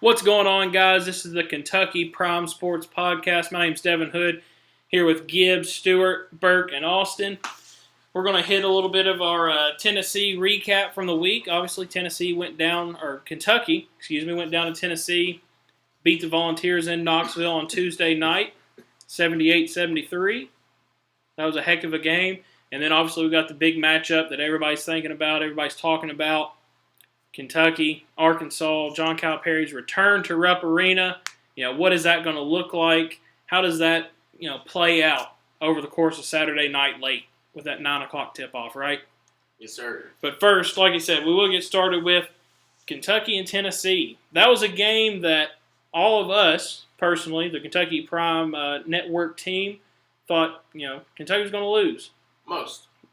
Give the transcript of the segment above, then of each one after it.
What's going on, guys? This is the Kentucky Prime Sports Podcast. My name's Devin Hood, here with Gibbs, Stewart, Burke, and Austin. We're going to hit a little bit of our Tennessee recap from the week. Obviously, Kentucky went down to Tennessee, beat the Volunteers in Knoxville on Tuesday night, 78-73. That was a heck of a game. And then, obviously, we got the big matchup that everybody's thinking about, everybody's talking about. Kentucky, Arkansas, John Calipari's return to Rupp Arena. What is that going to look like? How does that, play out over the course of Saturday night late with that 9 o'clock tip-off, right? Yes, sir. But first, like I said, we will get started with Kentucky and Tennessee. That was a game that all of us, personally, the Kentucky Prime Network team, thought, Kentucky was going to lose.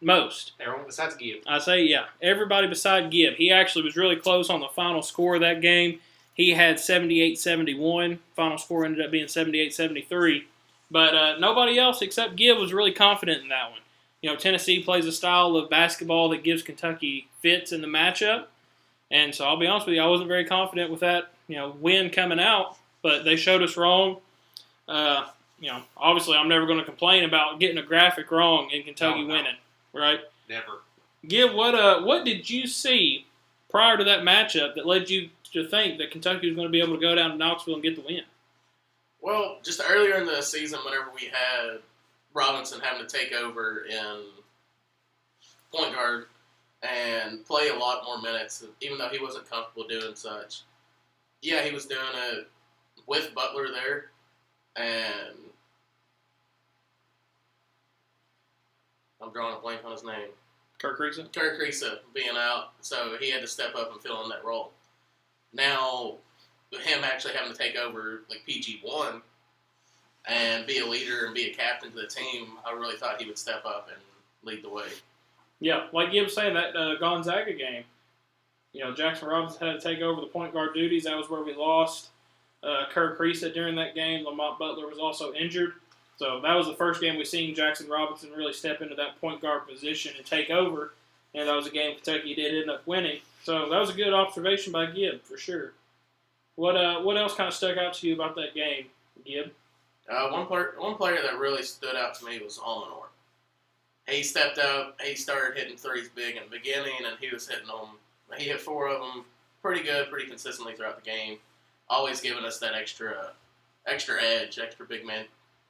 Most. Everyone besides Gibb. I say, yeah. Everybody beside Gibb. He actually was really close on the final score of that game. He had 78-71. Final score ended up being 78-73. But nobody else except Gibb was really confident in that one. Tennessee plays a style of basketball that gives Kentucky fits in the matchup. And so I'll be honest with you, I wasn't very confident with that, win coming out. But they showed us wrong. Obviously I'm never going to complain about getting a graphic wrong and Kentucky winning. Right? Never. Gibb, what did you see prior to that matchup that led you to think that Kentucky was going to be able to go down to Knoxville and get the win? Well, just earlier in the season, whenever we had Robinson having to take over in point guard and play a lot more minutes, even though he wasn't comfortable doing such. Yeah, he was doing it with Butler there, and I'm drawing a blank on his name. Kirk Kriisa being out, so he had to step up and fill in that role. Now, him actually having to take over like PG1 and be a leader and be a captain to the team, I really thought he would step up and lead the way. Yeah, like Gibb was saying, that Gonzaga game, Jackson Robinson had to take over the point guard duties. That was where we lost Kirk Kriisa during that game. Lamont Butler was also injured. So that was the first game we seen Jackson Robinson really step into that point guard position and take over. And that was a game Kentucky did end up winning. So that was a good observation by Gibb, for sure. What else kind of stuck out to you about that game, Gibb? One player that really stood out to me was Almanor. He stepped up. He started hitting threes big in the beginning, and he was hitting them. He hit 4 of them pretty good, pretty consistently throughout the game. Always giving us that extra edge, extra big man.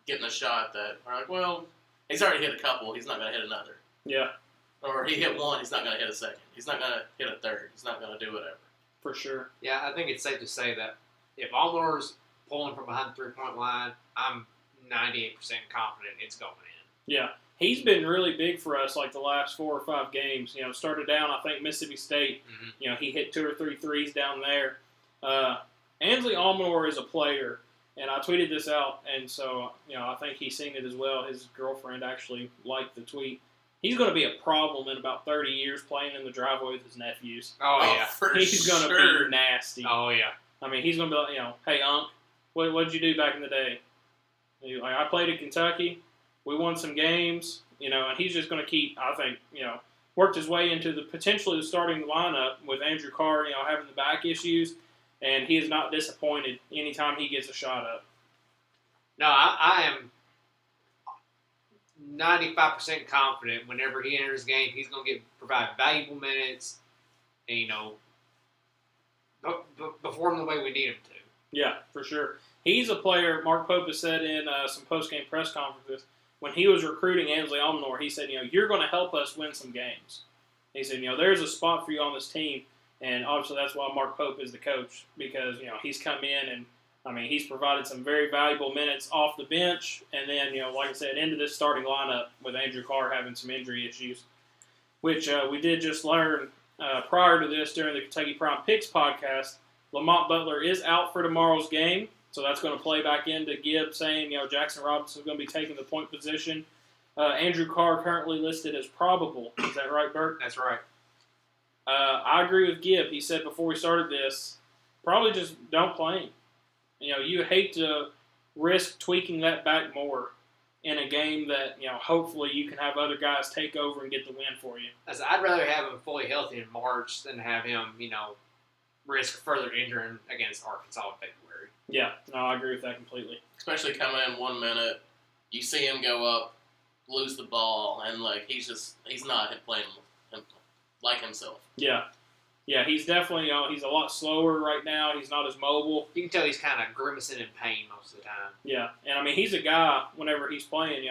Getting a shot that we're like, well, he's already hit a couple. He's not going to hit another. Yeah. Or he hit one. He's not going to hit a second. He's not going to hit a third. He's not going to do whatever. For sure. Yeah, I think it's safe to say that if Almonor's pulling from behind the three-point line, I'm 98% confident it's going in. Yeah. He's been really big for us like the last 4 or 5 games. Started down, I think, Mississippi State. Mm-hmm. He hit 2 or 3 threes down there. Ansley Almanor is a player. And I tweeted this out, and so, I think he's seen it as well. His girlfriend actually liked the tweet. He's going to be a problem in about 30 years playing in the driveway with his nephews. Oh yeah. He's going to be nasty. Oh, yeah. I mean, he's going to be like, hey, Unc, what did you do back in the day? I played at Kentucky. We won some games, and he's just going to keep, I think, worked his way into potentially the starting lineup with Andrew Carr, having the back issues. And he is not disappointed anytime he gets a shot up. No, I am 95% confident whenever he enters the game, he's going to provide valuable minutes and, perform the way we need him to. Yeah, for sure. He's a player, Mark Pope has said in some post-game press conferences, when he was recruiting Ansley Almanor, he said, you're going to help us win some games. He said, there's a spot for you on this team. And obviously that's why Mark Pope is the coach because, he's come in and, he's provided some very valuable minutes off the bench. And then, like I said, into this starting lineup with Andrew Carr having some injury issues, which we did just learn prior to this during the Kentucky Prime Picks podcast. Lamont Butler is out for tomorrow's game. So that's going to play back into Gibb saying, Jackson Robinson is going to be taking the point position. Andrew Carr currently listed as probable. Is that right, Bert? That's right. I agree with Gibb. He said before we started this, probably just don't play him. You hate to risk tweaking that back more in a game that, hopefully you can have other guys take over and get the win for you. I'd rather have him fully healthy in March than have him, risk further injuring against Arkansas in February. Yeah, no, I agree with that completely. Especially coming in 1 minute, you see him go up, lose the ball, and he's not playing like himself. Yeah. Yeah, he's definitely, he's a lot slower right now. He's not as mobile. You can tell he's kind of grimacing in pain most of the time. Yeah, and I mean, he's a guy, whenever he's playing,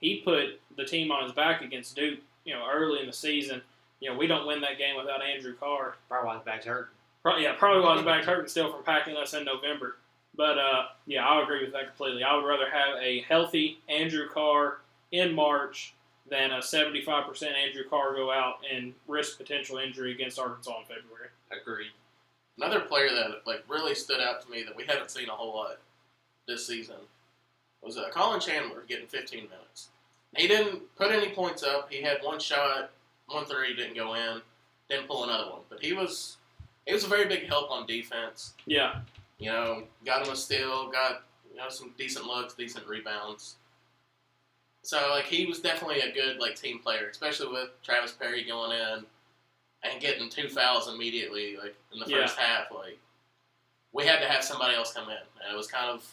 he put the team on his back against Duke, early in the season. We don't win that game without Andrew Carr. Probably why his back's hurting. Probably why his back's hurting still from packing us in November. But, I agree with that completely. I would rather have a healthy Andrew Carr in March than a 75% Andrew Carr go out and risk potential injury against Arkansas in February. Agreed. Another player that really stood out to me that we haven't seen a whole lot this season was Colin Chandler getting 15 minutes. He didn't put any points up. He had one shot, 1 3 didn't go in, didn't pull another one. But he was a very big help on defense. Yeah. Got him a steal, got some decent looks, decent rebounds. So, he was definitely a good, team player, especially with Travis Perry going in and getting 2 fouls immediately, in the first half. We had to have somebody else come in. And it was kind of,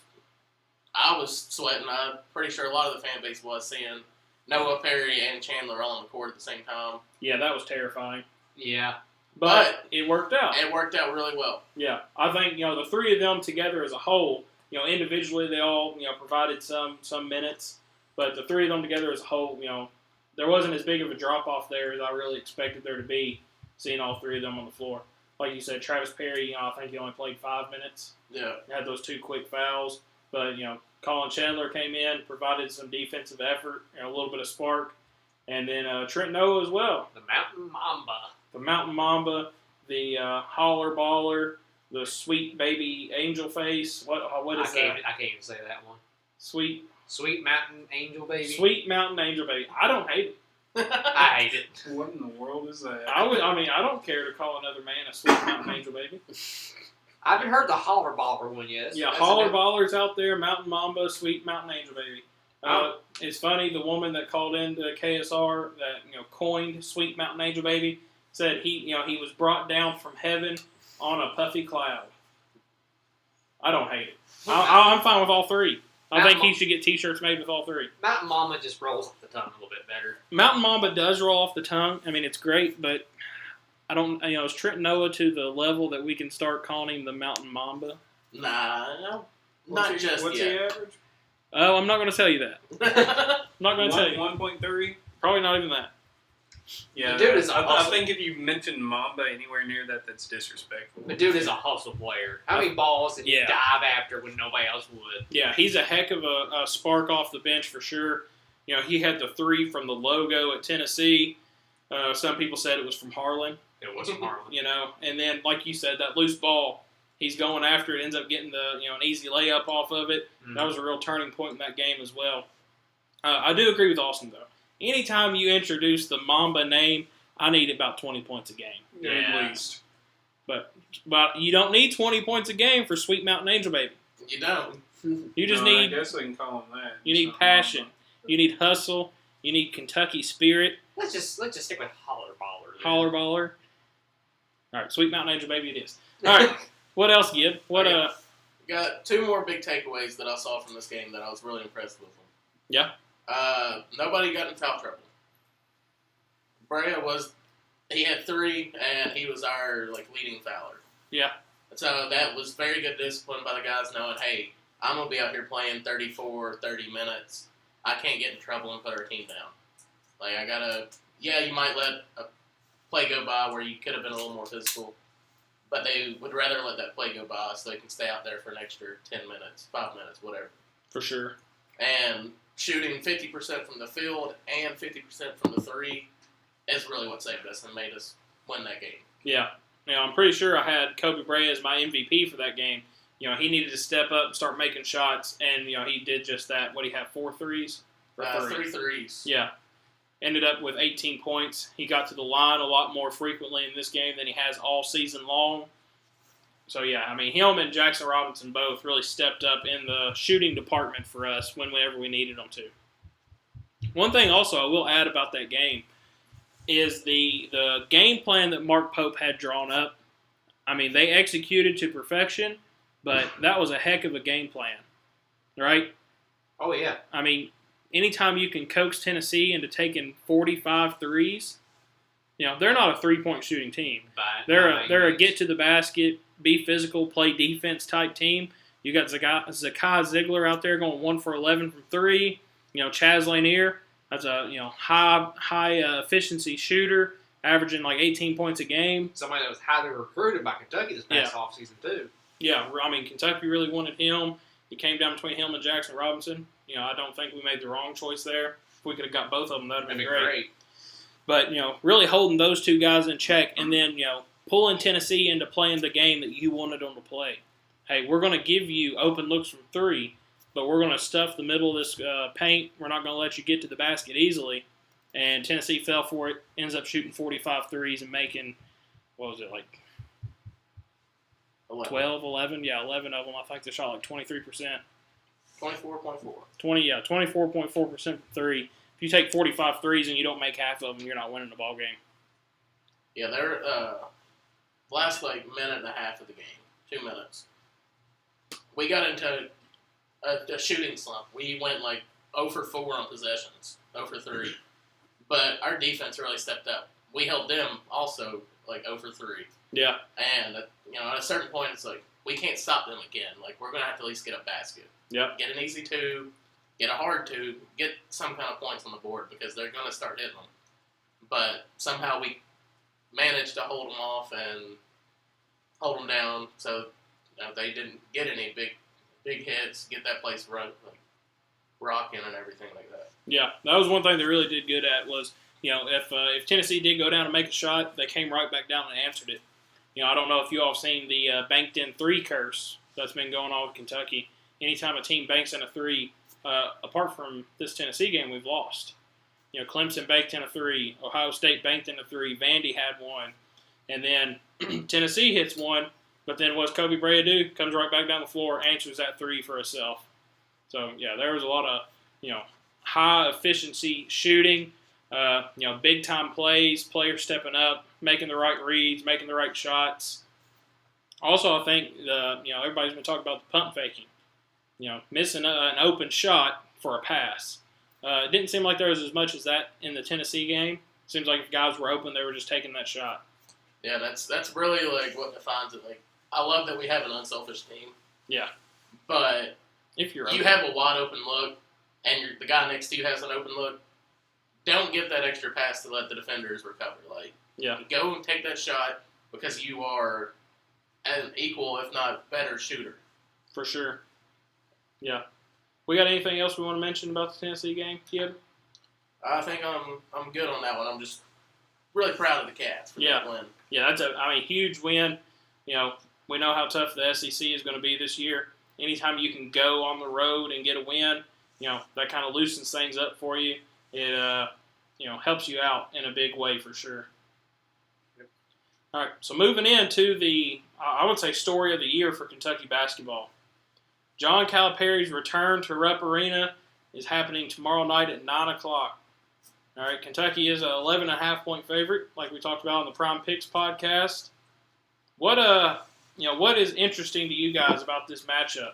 I was sweating. I'm pretty sure a lot of the fan base was seeing Noah Perry and Chandler all on the court at the same time. Yeah, that was terrifying. Yeah. But it worked out. It worked out really well. Yeah. I think, the three of them together as a whole, individually they all, provided some minutes. But the three of them together as a whole, there wasn't as big of a drop-off there as I really expected there to be, seeing all three of them on the floor. Like you said, Travis Perry, I think he only played 5 minutes. Yeah. Had those 2 quick fouls. But, Colin Chandler came in, provided some defensive effort, a little bit of spark. And then Trent Noah as well. The Mountain Mamba. The Mountain Mamba, the Holler Baller, the Sweet Baby Angel Face. What is that? I can't even say that one. Sweet Mountain Angel Baby. Sweet Mountain Angel Baby. I don't hate it. I hate it. What in the world is that? I don't care to call another man a Sweet Mountain Angel Baby. I haven't heard the Holler Baller one yet. Yeah, Holler Ballers out there, Mountain Mamba, Sweet Mountain Angel Baby. It's funny, the woman that called into KSR that coined Sweet Mountain Angel Baby said he was brought down from heaven on a puffy cloud. I don't hate it. I'm fine with all three. I think he should get T-shirts made with all three. Mountain Mamba just rolls off the tongue a little bit better. Mountain Mamba does roll off the tongue. I mean, it's great, but I don't. Is Trent Noah to the level that we can start calling him the Mountain Mamba? Nah, no, What's the average? Oh, I'm not going to tell you that. I'm not going to tell you. 1.3? Probably not even that. Yeah, The dude is I awesome. think if you mention Mamba anywhere near that, that's disrespectful. The dude is a hustle player. How many balls did he Yeah. dive after when nobody else would? Yeah, he's a heck of a spark off the bench for sure. He had the 3 from the logo at Tennessee. Some people said it was from Harlan. It wasn't Harlan. And then, like you said, that loose ball, he's going after it, ends up getting an easy layup off of it. Mm-hmm. That was a real turning point in that game as well. I do agree with Austin, though. Anytime you introduce the Mamba name, I need about 20 points a game. Yeah. At least. But you don't need 20 points a game for Sweet Mountain Angel Baby. You don't. You just No, need I guess we can call him that. you It's need not passion. Mamba. You need hustle. You need Kentucky spirit. Let's just stick with Holler Baller. then. Holler Baller. All right, Sweet Mountain Angel Baby it is. All right, what else, Gib? What Okay. Got 2 more big takeaways that I saw from this game that I was really impressed with them. Yeah. Nobody got in foul trouble. Brea he had 3, and he was our leading fouler. Yeah. So that was very good discipline by the guys knowing, hey, I'm going to be out here playing 34, 30 minutes. I can't get in trouble and put our team down. I got to, you might let a play go by where you could have been a little more physical, but they would rather let that play go by so they can stay out there for an extra 10 minutes, 5 minutes, whatever. For sure. And shooting 50% from the field and 50% from the 3 is really what saved us and made us win that game. Yeah. I'm pretty sure I had Kobe Brea as my MVP for that game. He needed to step up and start making shots, and, he did just that. What, he had 4 threes? Or 3 threes. Yeah. Ended up with 18 points. He got to the line a lot more frequently in this game than he has all season long. So, him and Jackson Robinson both really stepped up in the shooting department for us whenever we needed them to. One thing also I will add about that game is the game plan that Mark Pope had drawn up. I mean, they executed to perfection, but that was a heck of a game plan, right? Oh, yeah. I mean, anytime you can coax Tennessee into taking 45 threes, they're not a three-point shooting team. They're a get-to-the-basket, be physical, play defense type team. You got Zakai Ziegler out there going 1 for 11 from three. Chaz Lanier, that's a high efficiency shooter, averaging like 18 points a game. Somebody that was highly recruited by Kentucky this past offseason too. Yeah, I mean, Kentucky really wanted him. He came down between him and Jackson Robinson. I don't think we made the wrong choice there. If we could have got both of them, that would have been great. But, really holding those two guys in check and then, pulling Tennessee into playing the game that you wanted them to play. Hey, we're going to give you open looks from three, but we're going to stuff the middle of this paint. We're not going to let you get to the basket easily. And Tennessee fell for it, ends up shooting 45 threes and making, 11. 12, 11? Yeah, 11 of them. I think they shot like 23%. 24.4. 24.4% from three. If you take 45 threes and you don't make half of them, you're not winning the ball game. Yeah, they're last minute and a half of the game, 2 minutes. We got into a shooting slump. We went 0 for 4 on possessions, 0 for 3. But our defense really stepped up. We held them also 0 for 3. Yeah. And at a certain point, it's we can't stop them again. We're gonna have to at least get a basket. Yep. Get an easy 2, get a hard 2, get some kind of points on the board because they're gonna start hitting them. But somehow we managed to hold them off and hold them down, so they didn't get any big hits. Get that place rocking and everything like that. Yeah, that was one thing they really did good at was, if Tennessee did go down and make a shot, they came right back down and answered it. I don't know if you all have seen the banked-in three curse that's been going on with Kentucky. Anytime a team banks in a three, apart from this Tennessee game, we've lost. Clemson banked in a three, Ohio State banked in a three, Vandy had one, and then Tennessee hits one, but then what's Kobe Brea do? Comes right back down the floor, answers that three for himself. So, yeah, there was a lot of, high-efficiency shooting, big-time plays, players stepping up, making the right reads, making the right shots. Also, I think, everybody's been talking about the pump faking. Missing an open shot for a pass. It didn't seem like there was as much as that in the Tennessee game. Seems like if guys were open, they were just taking that shot. Yeah, that's really what defines it. I love that we have an unselfish team. Yeah. But if you have a wide open look and the guy next to you has an open look, don't give that extra pass to let the defenders recover. Go and take that shot because you are an equal, if not better, shooter. For sure. Yeah. We got anything else we want to mention about the Tennessee game, Kid? I think I'm good on that one. I'm just really proud of the Cats for that win. Yeah, that's a huge win. We know how tough the SEC is going to be this year. Anytime you can go on the road and get a win, that kind of loosens things up for you. It helps you out in a big way for sure. Yep. All right, so moving into the, I would say, story of the year for Kentucky basketball. John Calipari's return to Rupp Arena is happening tomorrow night at 9 o'clock. All right, Kentucky is an 11.5-point favorite, like we talked about on the Prime Picks podcast. What is interesting to you guys about this matchup,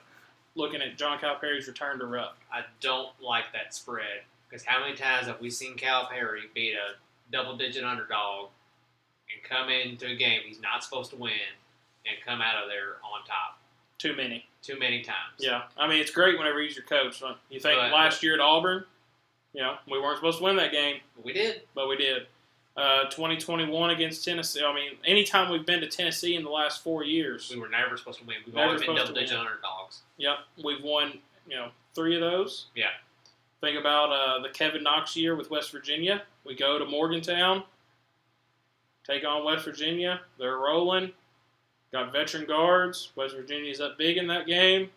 looking at John Calipari's return to Rupp? I don't like that spread because how many times have we seen Calipari beat a double-digit underdog and come into a game he's not supposed to win and come out of there on top? Too many times. Yeah, I mean, it's great whenever he's your coach. You think last year at Auburn, we weren't supposed to win that game. We did. But we did. 2021 against Tennessee. I mean, anytime we've been to Tennessee in the last 4 years. We were never supposed to win. We've always been double-digit underdogs. Yep. We've won, 3 of those. Yeah. Think about the Kevin Knox year with West Virginia. We go to Morgantown, take on West Virginia. They're rolling. Got veteran guards. West Virginia's up big in that game.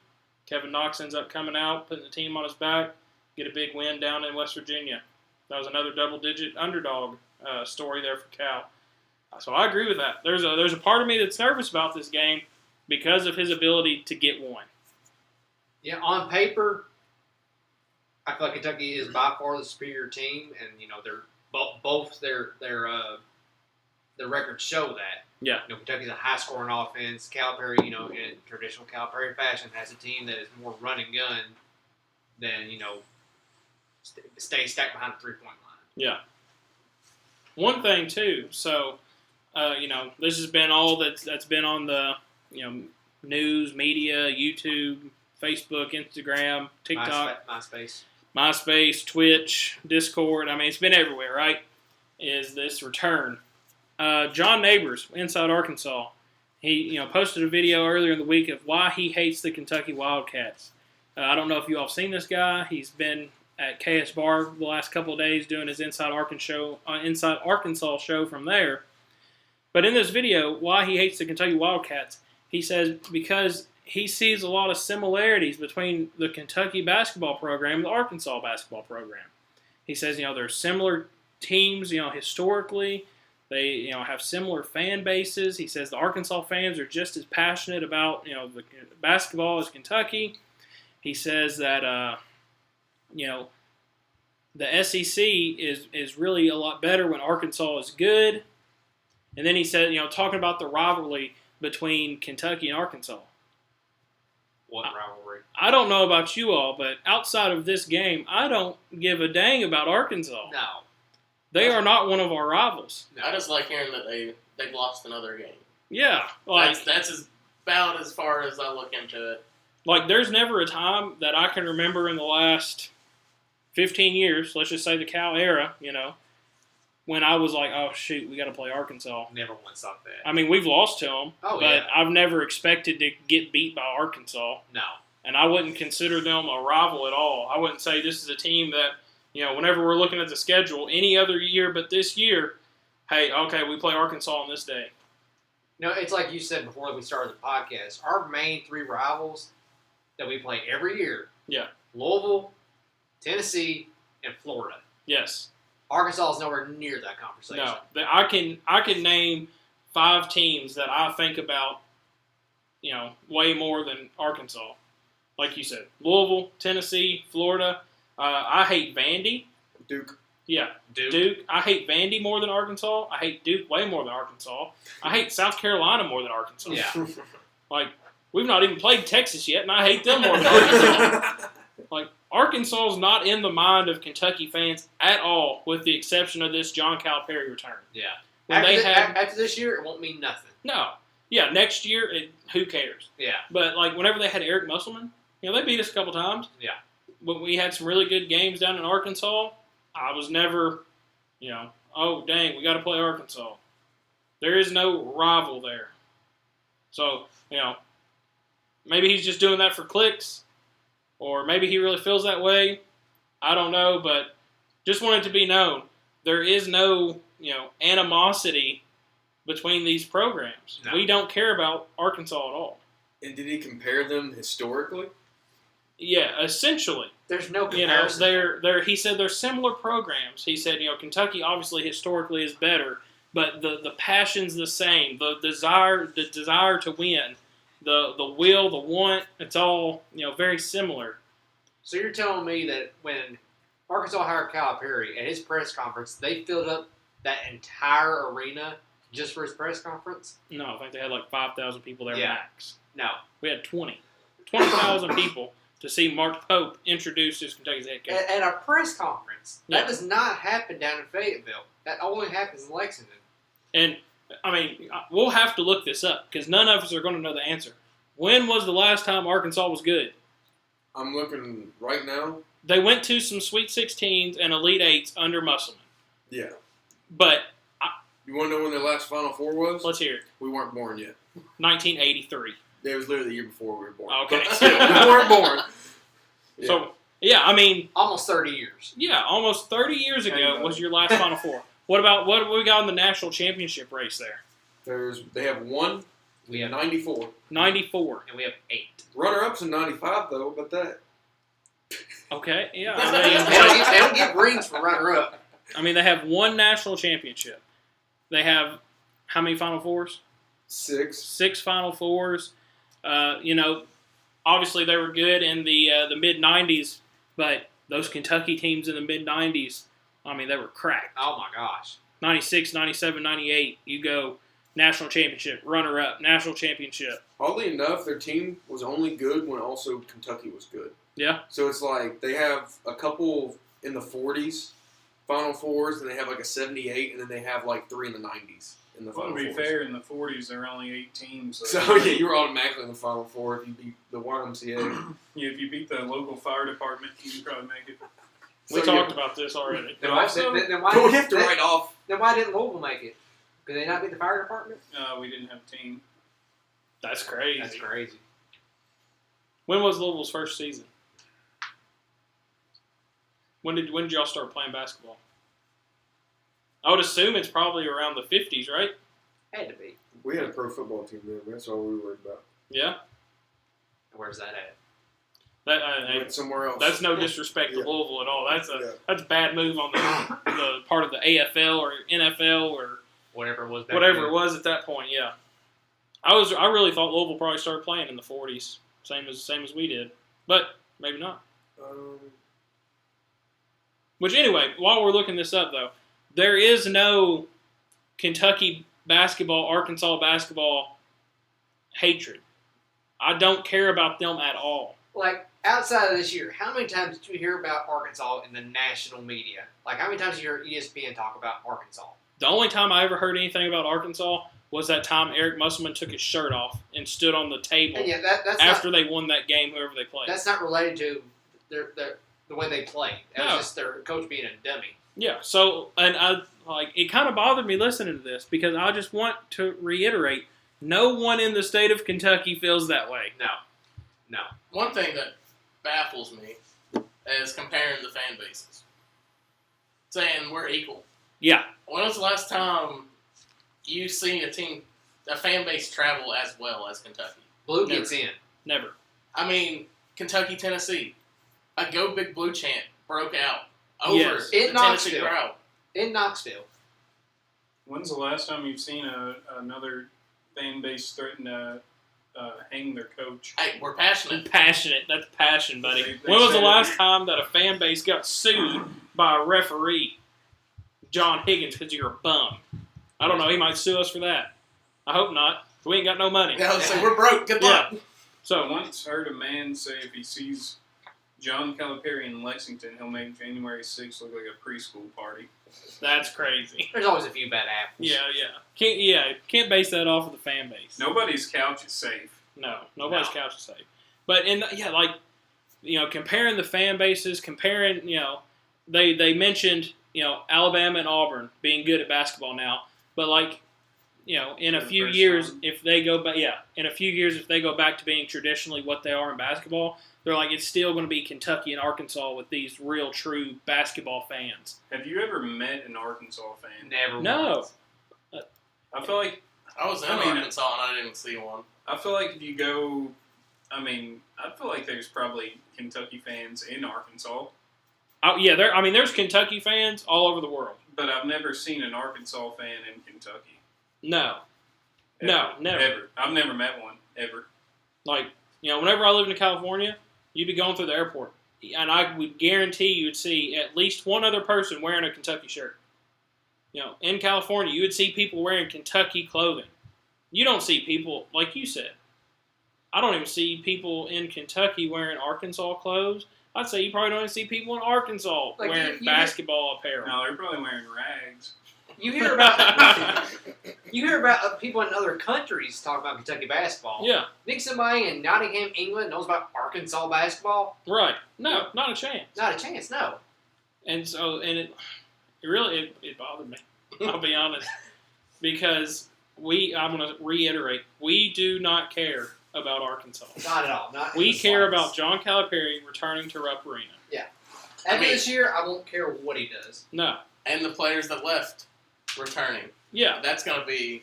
Kevin Knox ends up coming out, putting the team on his back, get a big win down in West Virginia. That was another double-digit underdog story there for Cal. So I agree with that. There's a part of me that's nervous about this game because of his ability to get one. Yeah, on paper, I feel like Kentucky is by far the superior team, and they're both their records show that. Yeah. Kentucky's a high-scoring offense. Calipari, in traditional Calipari fashion, has a team that is more run and gun than, stay stacked behind the three-point line. Yeah. One thing, too, so, this has been all that's been on the, news, media, YouTube, Facebook, Instagram, TikTok. MySpace, Twitch, Discord. I mean, it's been everywhere, right? Is this return. John Neighbors, Inside Arkansas, he posted a video earlier in the week of why he hates the Kentucky Wildcats. I don't know if you all have seen this guy. He's been at KS Bar the last couple of days doing his Inside Arkansas show from there. But in this video, why he hates the Kentucky Wildcats, he says because he sees a lot of similarities between the Kentucky basketball program and the Arkansas basketball program. He says, they're similar teams, historically. They, have similar fan bases. He says the Arkansas fans are just as passionate about, the basketball as Kentucky. He says that, the SEC is really a lot better when Arkansas is good. And then he said, talking about the rivalry between Kentucky and Arkansas. What rivalry? I don't know about you all, but outside of this game, I don't give a dang about Arkansas. No. They are not one of our rivals. I just like hearing that they've lost another game. Yeah. That's about as far as I look into it. Like, there's never a time that I can remember in the last 15 years, let's just say the Cal era, when I was like, oh, shoot, we got to play Arkansas. Never once thought that. I mean, we've lost to them, but yeah. I've never expected to get beat by Arkansas. No. And I wouldn't consider them a rival at all. I wouldn't say this is a team that, whenever we're looking at the schedule, any other year but this year, hey, okay, we play Arkansas on this day. It's like you said before we started the podcast. Our main three rivals that we play every year, Louisville, Tennessee, and Florida. Yes. Arkansas is nowhere near that conversation. No. I can name 5 teams that I think about, way more than Arkansas. Like you said, Louisville, Tennessee, Florida. I hate Vandy. Duke. Yeah, Duke. I hate Vandy more than Arkansas. I hate Duke way more than Arkansas. I hate South Carolina more than Arkansas. Yeah. Like, we've not even played Texas yet, and I hate them more than Arkansas. Like, Arkansas is not in the mind of Kentucky fans at all, with the exception of this John Calipari return. Yeah. After this year, it won't mean nothing. No. Yeah, next year, who cares? Yeah. But, like, whenever they had Eric Musselman, they beat us a couple times. Yeah. When we had some really good games down in Arkansas, I was never, oh, dang, we got to play Arkansas. There is no rival there. So, maybe he's just doing that for clicks, or maybe he really feels that way. I don't know, but just want it to be known. There is no, animosity between these programs. No. We don't care about Arkansas at all. And did he compare them historically? Yeah, essentially. There's no comparison. He said they're similar programs. He said, Kentucky obviously historically is better, but the passion's the same. The desire to win, the will, the want, it's all, very similar. So you're telling me that when Arkansas hired Calipari at his press conference, they filled up that entire arena just for his press conference? No, I think they had like 5,000 people there max. No. We had 20,000 people to see Mark Pope introduce his Kentucky's head coach. At a press conference. Yeah. That does not happen down in Fayetteville. That only happens in Lexington. And, I mean, we'll have to look this up because none of us are going to know the answer. When was the last time Arkansas was good? I'm looking right now. They went to some Sweet 16s and Elite 8s under Musselman. Yeah. But You want to know when their last Final Four was? let's hear it. We weren't born yet. 1983. It was literally the year before we were born. Okay. But still, we weren't born. Yeah. So, yeah, I mean, Almost 30 years. yeah, almost 30 years ago Hang on. was your last Final Four. What we got in the national championship race there? They have one. We have 94. 94. And we have 8. Runner-ups in 95, though. About that. Okay, yeah. They don't get rings for runner-up. I mean, they have one national championship. They have how many Final Fours? 6. 6 Final Fours. Obviously they were good in the mid-'90s, but those Kentucky teams in the mid-'90s, I mean, they were cracked. Oh, my gosh. 96, 97, 98, you go national championship, runner-up, national championship. Oddly enough, their team was only good when also Kentucky was good. Yeah. So it's like they have a couple in the 40s, Final Fours, and they have like a 78, and then they have like 3 in the 90s in the Well, Final to be Fours. fair, in the 40s, there were only 8 teams. So yeah, you were automatically in the Final Four if you beat the YMCA. Yeah, if you beat the local fire department, you can probably make it. We So, talked about this already. Then why, Also- then why, But we have to write off. then why didn't Louisville make it? Could they not beat the fire department? We didn't have a team. That's crazy. That's crazy. When was Louisville's first season? When did y'all start playing basketball? I would assume it's probably around the 50s, right? Had to be. We had a pro football team then. That's all we were worried about. Yeah. Where's that at? That Went somewhere else. that's no disrespect to Yeah. Louisville at all. That's Yeah. a bad move on the part of the AFL or NFL or Whatever it was. Back whatever then. it was at that point. Yeah. I really thought Louisville probably started playing in the 40s, same as we did, but maybe not. Which anyway, while we're looking this up though, there is no Kentucky basketball, Arkansas basketball hatred. I don't care about them at all. Like, outside of this year, how many times did you hear about Arkansas in the national media? Like, how many times did you hear ESPN talk about Arkansas? The only time I ever heard anything about Arkansas was that time Eric Musselman took his shirt off and stood on the table And yeah, that's after not, they won that game, whoever they played. that's not related to the way they played. That No. was just their coach being a dummy. Yeah, so, and it kind of bothered me listening to this because I just want to reiterate, no one in the state of Kentucky feels that way. No. One thing that baffles me is comparing the fan bases. Saying we're equal. Yeah, When was the last time you see a fan base travel as well as Kentucky? Blue Never. gets in. never. I mean, Kentucky, Tennessee. A Go Big Blue chant broke out over Yes. the In Tennessee Knoxville. crowd. In Knoxville. When's the last time you've seen another fan base threaten to hang their coach? Hey, we're passionate. Passionate. That's passion, buddy. They When was the said it. last time that a fan base got sued by a referee, John Higgins, because you're a bum? I don't know. He might sue us for that. I hope not. We ain't got no money. Yeah, so we're broke. Good luck. I So, once heard a man say if he sees John Calipari in Lexington, he'll make January 6th look like a preschool party. that's crazy. There's always a few bad apples. Yeah. Can't base that off of the fan base. Nobody's couch is safe. No, nobody's No. couch is safe. But comparing the fan bases, they mentioned Alabama and Auburn being good at basketball now, but in a For the few first years, time. if they go back to being traditionally what they are in basketball, they're like it's still going to be Kentucky and Arkansas with these real true basketball fans. Have you ever met an Arkansas fan? Never No, once. I feel like I was in Arkansas and I didn't see one. if you go, I feel like there's probably Kentucky fans in Arkansas, there's Kentucky fans all over the world. but I've never seen an Arkansas fan in Kentucky. No, Ever. No, never. Ever. I've never met one, ever. whenever I lived in California, you'd be going through the airport, and I would guarantee you would see at least one other person wearing a Kentucky shirt. In California, you would see people wearing Kentucky clothing. You don't see people, like you said. I don't even see people in Kentucky wearing Arkansas clothes. I'd say you probably don't even see people in Arkansas Like, wearing you- basketball apparel. No, they're probably wearing rags. You hear about people in other countries talk about Kentucky basketball. Yeah, Think somebody in Nottingham, England knows about Arkansas basketball? right. No, not a chance. Not a chance, no. And so, it really bothered me. I'll be honest, because I'm going to reiterate, we do not care about Arkansas. Not at all. Not We in the care slightest. about John Calipari returning to Rupp Arena. After this year, I won't care what he does. No, And the players that left returning. yeah, That's going to be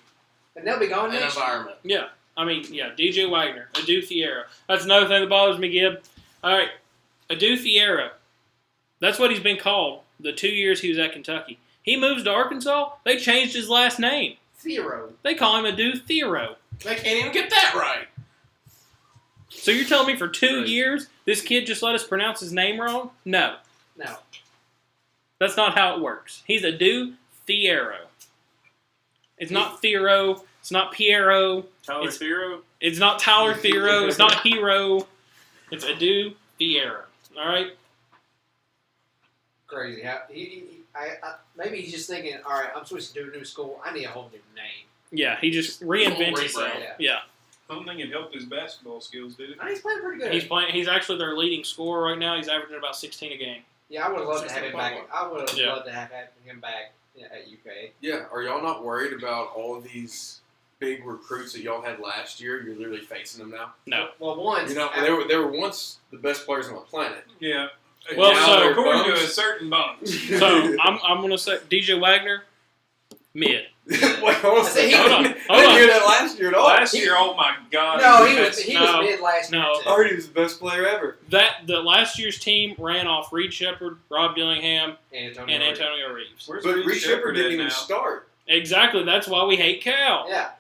And they'll be gone an next year. environment. yeah. DJ Wagner, Adu Fiera. That's another thing that bothers me, Gib. All right, Adu Fiera. That's what he's been called the 2 years he was at Kentucky. He moves to Arkansas. They changed his last name. Theoro. They call him Adu Theoro. They can't even get that right. So you're telling me for 2 Right. years this kid just let us pronounce his name wrong? No. No. That's not how it works. He's Adu Theoro. It's not Theoro It's not Piero. Tyler It's- Theroux. It's not Tyler Theroux. It's not Hero. It's Edu Fiero. All right? Crazy. How, maybe he's just thinking, all right, I'm supposed to do a new school. I need a whole new name. Yeah, he just reinvented Full himself. rebrand. Yeah. I don't think it helped his basketball skills, did it? He's playing pretty good. He's playing. He's actually their leading scorer right now. He's averaging about 16 a game. Yeah, I would have loved to have him back. I would have Yeah. loved to have had him back at UK. Yeah, are y'all not worried about all of these big recruits that y'all had last year? You're literally facing them now. No. Well, one. You know, they were once the best players on the planet. Yeah. Well, Now so- they're according to bums. a certain bunch. So I'm going to say DJ Wagner, mid. Wait, hold on a second. Hold on, I hold didn't on. hear that last year at all. Last year, oh my God. No, he was No. mid last year. No. too. I heard he was the best player ever. The last year's team ran off Reed Shepard, Rob Dillingham, And and Antonio Reeves. Where's But Reed Shepard didn't at even now? start. Exactly. That's why we hate Cal. Yeah.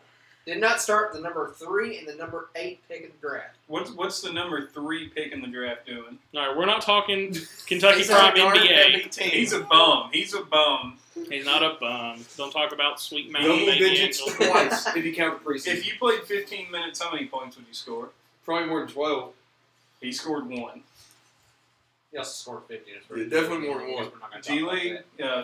Did not start the number 3 and the number 8 pick in the draft. What's the number 3 pick in the draft doing? All right, we're not talking Kentucky He's Prime a guard NBA. heavy team. He's a bum. He's a bum. He's not a bum. Don't talk about Sweet Mountain Double Baby digits Angel. twice if you count the preseason. If you played 15 minutes, how many points would you score? Probably more than 12. He scored 1. He also scored 50. Yeah, definitely more than one. G League,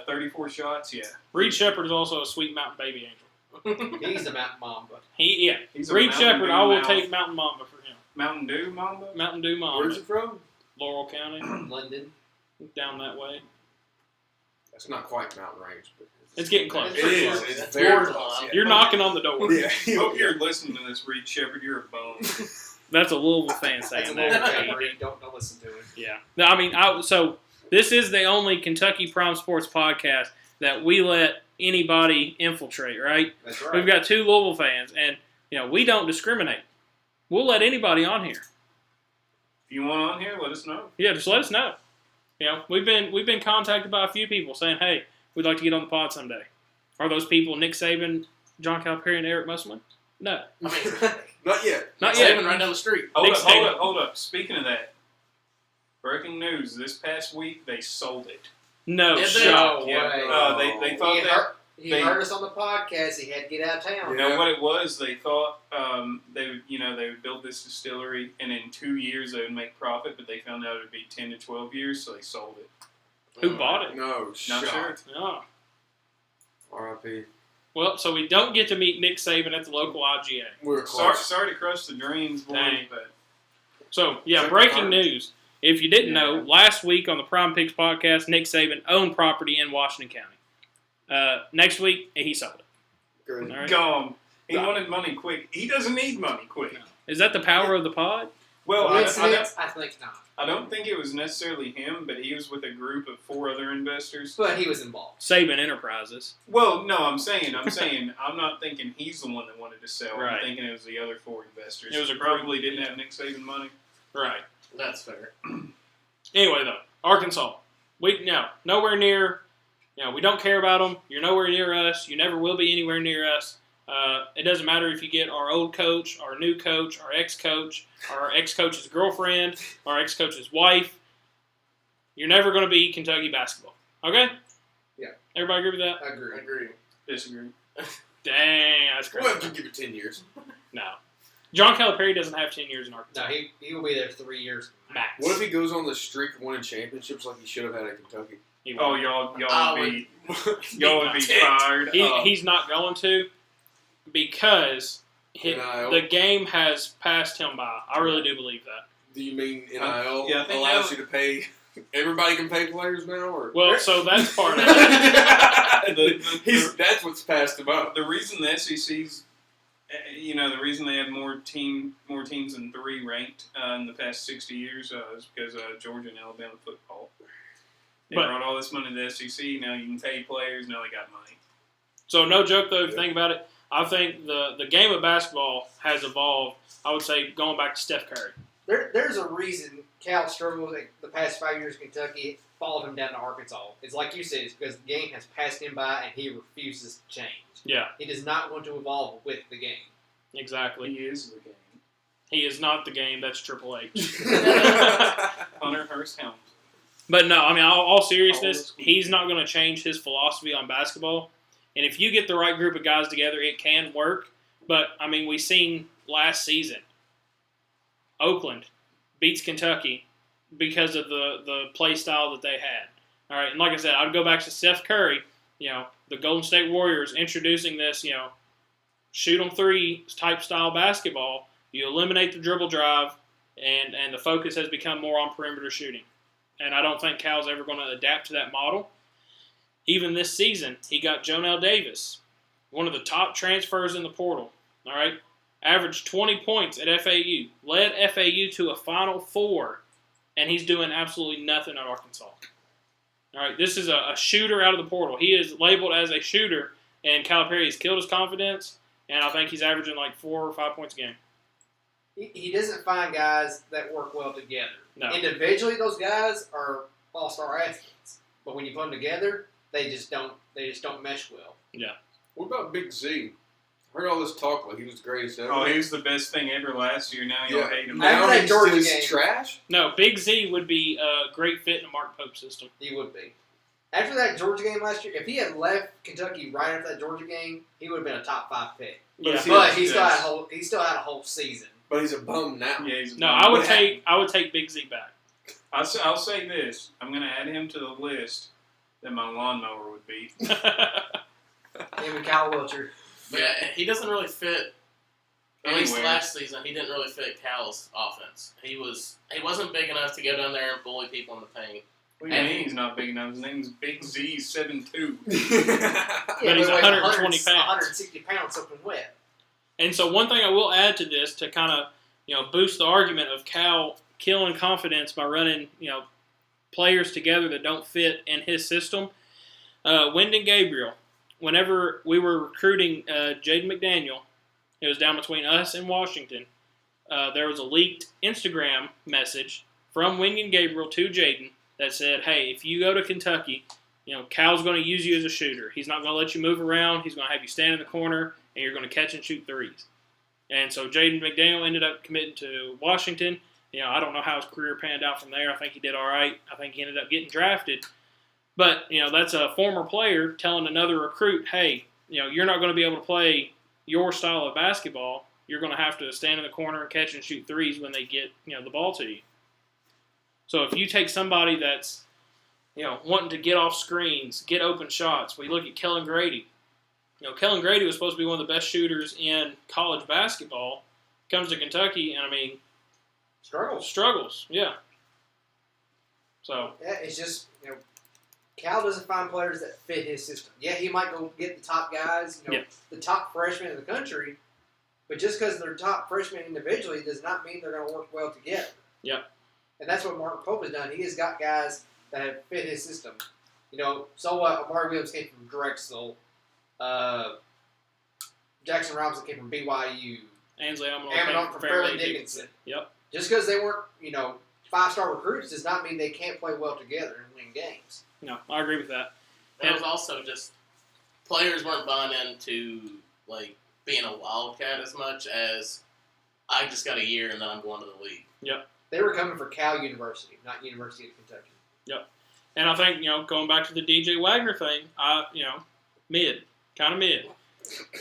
34 shots. Yeah, Reed Shepard is also a Sweet Mountain Baby Angel. He's a Mountain Mamba. Yeah. he's a Reed Mountain Shepard, Dew I will mouth. take Mountain Mamba for him. Mountain Dew Mamba. Mountain Dew Mamba. Where's it from? Laurel County, London. down that way. That's not quite Mountain Range, but It's getting close. It is. That's It's very borderline. close. Yeah. You're knocking on the door. Yeah. Hope you're listening to this, Reed Shepard. You're a bum. That's a Louisville fan That's saying a that. little Right? favorite. Don't listen to him. Yeah. No, I mean, so this is the only Kentucky Prime Sports podcast that we let anybody infiltrate, right? That's right. We've got 2 Louisville fans, and we don't discriminate. We'll let anybody on here. If you want on here, let us know. Yeah, just let us know. We've been contacted by a few people saying, "Hey, we'd like to get on the pod someday." Are those people Nick Saban, John Calipari, and Eric Musselman? No, I mean, Not yet. not Saban yet. right down the street. Hold Nick up, hold Saban. up, hold up. Speaking of that, breaking news: this past week they sold it. No Did they? shot. No Yeah, way. they thought that. He they- heard us on the podcast. He had to get out of town. You know what it was? They thought they would build this distillery, and in 2 years they would make profit. But they found out it would be 10 to 12 years, so they sold it. Who bought it? No, Not shot. sure. Oh. R.I.P. Well, so we don't get to meet Nick Saban at the local IGA. We're Sorry, close. sorry to crush the dreams, boys, Dang. but So, yeah, Check breaking the news. If you didn't Yeah. know, last week on the Prime Picks podcast, Nick Saban owned property in Washington County. Next week, he sold it. Great. All right. gone. He Gone. wanted money quick. He doesn't need money quick. No. Is that the power of the pod? Well, Coincidence? I think not. I don't think it was necessarily him, but he was with a group of 4 other investors. But he was involved. Saban Enterprises. Well, no, I'm saying, I'm not thinking he's the one that wanted to sell. Right. I'm thinking it was the other 4 investors. It was a who group, probably didn't yeah. have Nick Saban money. Right. That's fair. Anyway, though, Arkansas. Nowhere near. We don't care about them. You're nowhere near us. You never will be anywhere near us. It doesn't matter if you get our old coach, our new coach, our ex-coach's girlfriend, our ex-coach's wife. You're never going to be Kentucky basketball. Okay? Yeah. Everybody agree with that? I agree. Agree. Disagree. Dang, that's We'll crazy. have to give it 10 years. No. John Calipari doesn't have 10 years in Arkansas. No, he will be there 3 years Max. What if he goes on the streak of winning championships like he should have had at Kentucky? He Oh, won't. y'all would be fired. He's not going to because NIL? the game has passed him by. I really do believe that. Do you mean NIL Yeah, I think allows NIL you to pay? Everybody can pay players now, or Well, so that's part of it. that's what's passed him up. The reason the SEC's, the reason they have more teams than 3 ranked in the past 60 years is because Georgia and Alabama football. They But- brought all this money to the SEC. Now you can pay players. Now they got money. So no joke though, if you think about it, I think the game of basketball has evolved. I would say going back to Steph Curry. There's a reason Cal struggled the past 5 years in Kentucky, followed him down to Arkansas. It's like you said, it's because the game has passed him by and he refuses to change. Yeah, He does not want to evolve with the game. exactly. He is the game. He is not the game. That's Triple H. Hunter Hearst Helms. But no, I mean, all seriousness, he's not going to change his philosophy on basketball. And if you get the right group of guys together, it can work. But, I mean, we seen last season, Oakland beats Kentucky because of the play style that they had. All right, and like I said, I'd go back to Steph Curry, the Golden State Warriors introducing this, shoot 'em three type style basketball. You eliminate the dribble drive, and the focus has become more on perimeter shooting. And I don't think Cal's ever going to adapt to that model. Even this season, he got Jonell Davis, one of the top transfers in the portal. All right, averaged 20 points at FAU, led FAU to a Final Four, and he's doing absolutely nothing at Arkansas. All right, this is a shooter out of the portal. He is labeled as a shooter, and Calipari has killed his confidence, and I think he's averaging like 4 or 5 points a game. He doesn't find guys that work well together. No. Individually, those guys are all-star athletes, but when you put them together, they just don't mesh well. Yeah. What about Big Z? I heard all this talk like he was the greatest ever. Oh, he was the best thing ever last year. Now you'll hate him. After Now that he's Georgia just game. trash? No, Big Z would be a great fit in a Mark Pope system. He would be. After that Georgia game last year, if he had left Kentucky right after that Georgia game, he would have been a top 5 pick. Yeah. But he still had a whole season. But he's a bum now. Yeah, he's a No, bum. I would take Big Z back. I'll say this. I'm going to add him to the list that my lawnmower would be. Him and Kyle Wilcher. But he doesn't really fit. At least Anywhere. last season, he didn't really fit Cal's offense. He wasn't big enough to go down there and bully people in the paint. What do you mean he's not big enough? His name's Big Z, 7'2". But he's 120 pounds. 160 pounds soaking wet. And so one thing I will add to this to kind of boost the argument of Cal killing confidence by running players together that don't fit in his system. Wyndon Gabriel, whenever we were recruiting Jaden McDaniel, it was down between us and Washington. There was a leaked Instagram message from Wyndon Gabriel to Jaden that said, "Hey, if you go to Kentucky, Cal's going to use you as a shooter. He's not going to let you move around. He's going to have you stand in the corner, and you're going to catch and shoot threes." And so Jaden McDaniel ended up committing to Washington. I don't know how his career panned out from there. I think he did all right. I think he ended up getting drafted. But, that's a former player telling another recruit, hey, you're not going to be able to play your style of basketball. You're going to have to stand in the corner and catch and shoot threes when they get, the ball to you. So if you take somebody that's, wanting to get off screens, get open shots, we look at Kellen Grady. Kellen Grady was supposed to be one of the best shooters in college basketball. Comes to Kentucky, and struggles, yeah. So yeah, it's just Cal doesn't find players that fit his system. Yeah, he might go get the top guys, the top freshmen in the country, but just because they're top freshmen individually does not mean they're going to work well together. Yep. And that's what Mark Pope has done. He has got guys that have fit his system. So what? Amari Williams came from Drexel. Jackson Robinson came from BYU. Ainsley Amon from Fairleigh Dickinson. Yep. Just because they weren't, 5-star recruits does not mean they can't play well together and win games. No, I agree with that. That was also just players weren't buying into being a wildcat as much as I just got a year and then I'm going to the league. Yep. They were coming for Cal University, not University of Kentucky. Yep. And I think, going back to the DJ Wagner thing, kind of mid.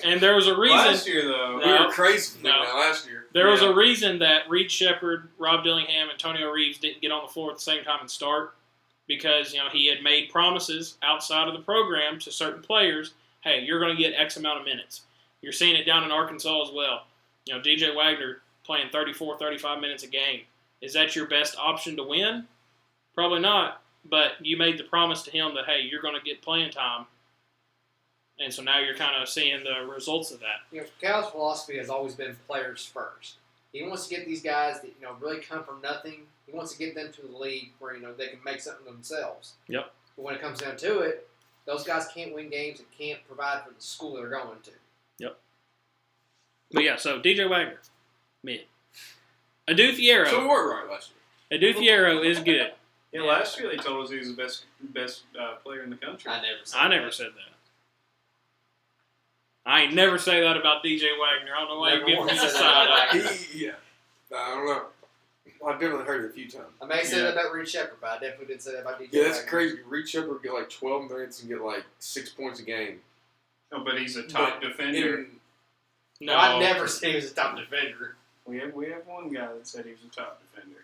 And there was a reason. Last year, though. We were crazy last year. There was a reason that Reed Shepherd, Rob Dillingham, and Antonio Reeves didn't get on the floor at the same time and start because, he had made promises outside of the program to certain players. Hey, you're going to get X amount of minutes. You're seeing it down in Arkansas as well. DJ Wagner playing 34, 35 minutes a game. Is that your best option to win? Probably not. But you made the promise to him that, hey, you're going to get playing time. And so now you're kind of seeing the results of that. Cal's philosophy has always been players first. He wants to get these guys that really come from nothing. He wants to get them to the league where they can make something of themselves. Yep. But when it comes down to it, those guys can't win games and can't provide for the school they're going to. Yep. But yeah, so DJ Wagner, mid. Adu Fierro. So we were right last year. Adu Fierro is good. Yeah, last year they told us he was the best player in the country. I never said that. I ain't never say that about DJ Wagner. I don't know why you're giving me the side eye. Yeah. I don't know. I've definitely heard it a few times. I may have said that about Reed Shepherd, but I definitely did say that about DJ Yeah, that's Wagner. crazy. Reed Shepherd would get 12 minutes and get 6 points a game. Oh, but he's a top defender. No, I never said he was a top defender. We have one guy that said he was a top defender.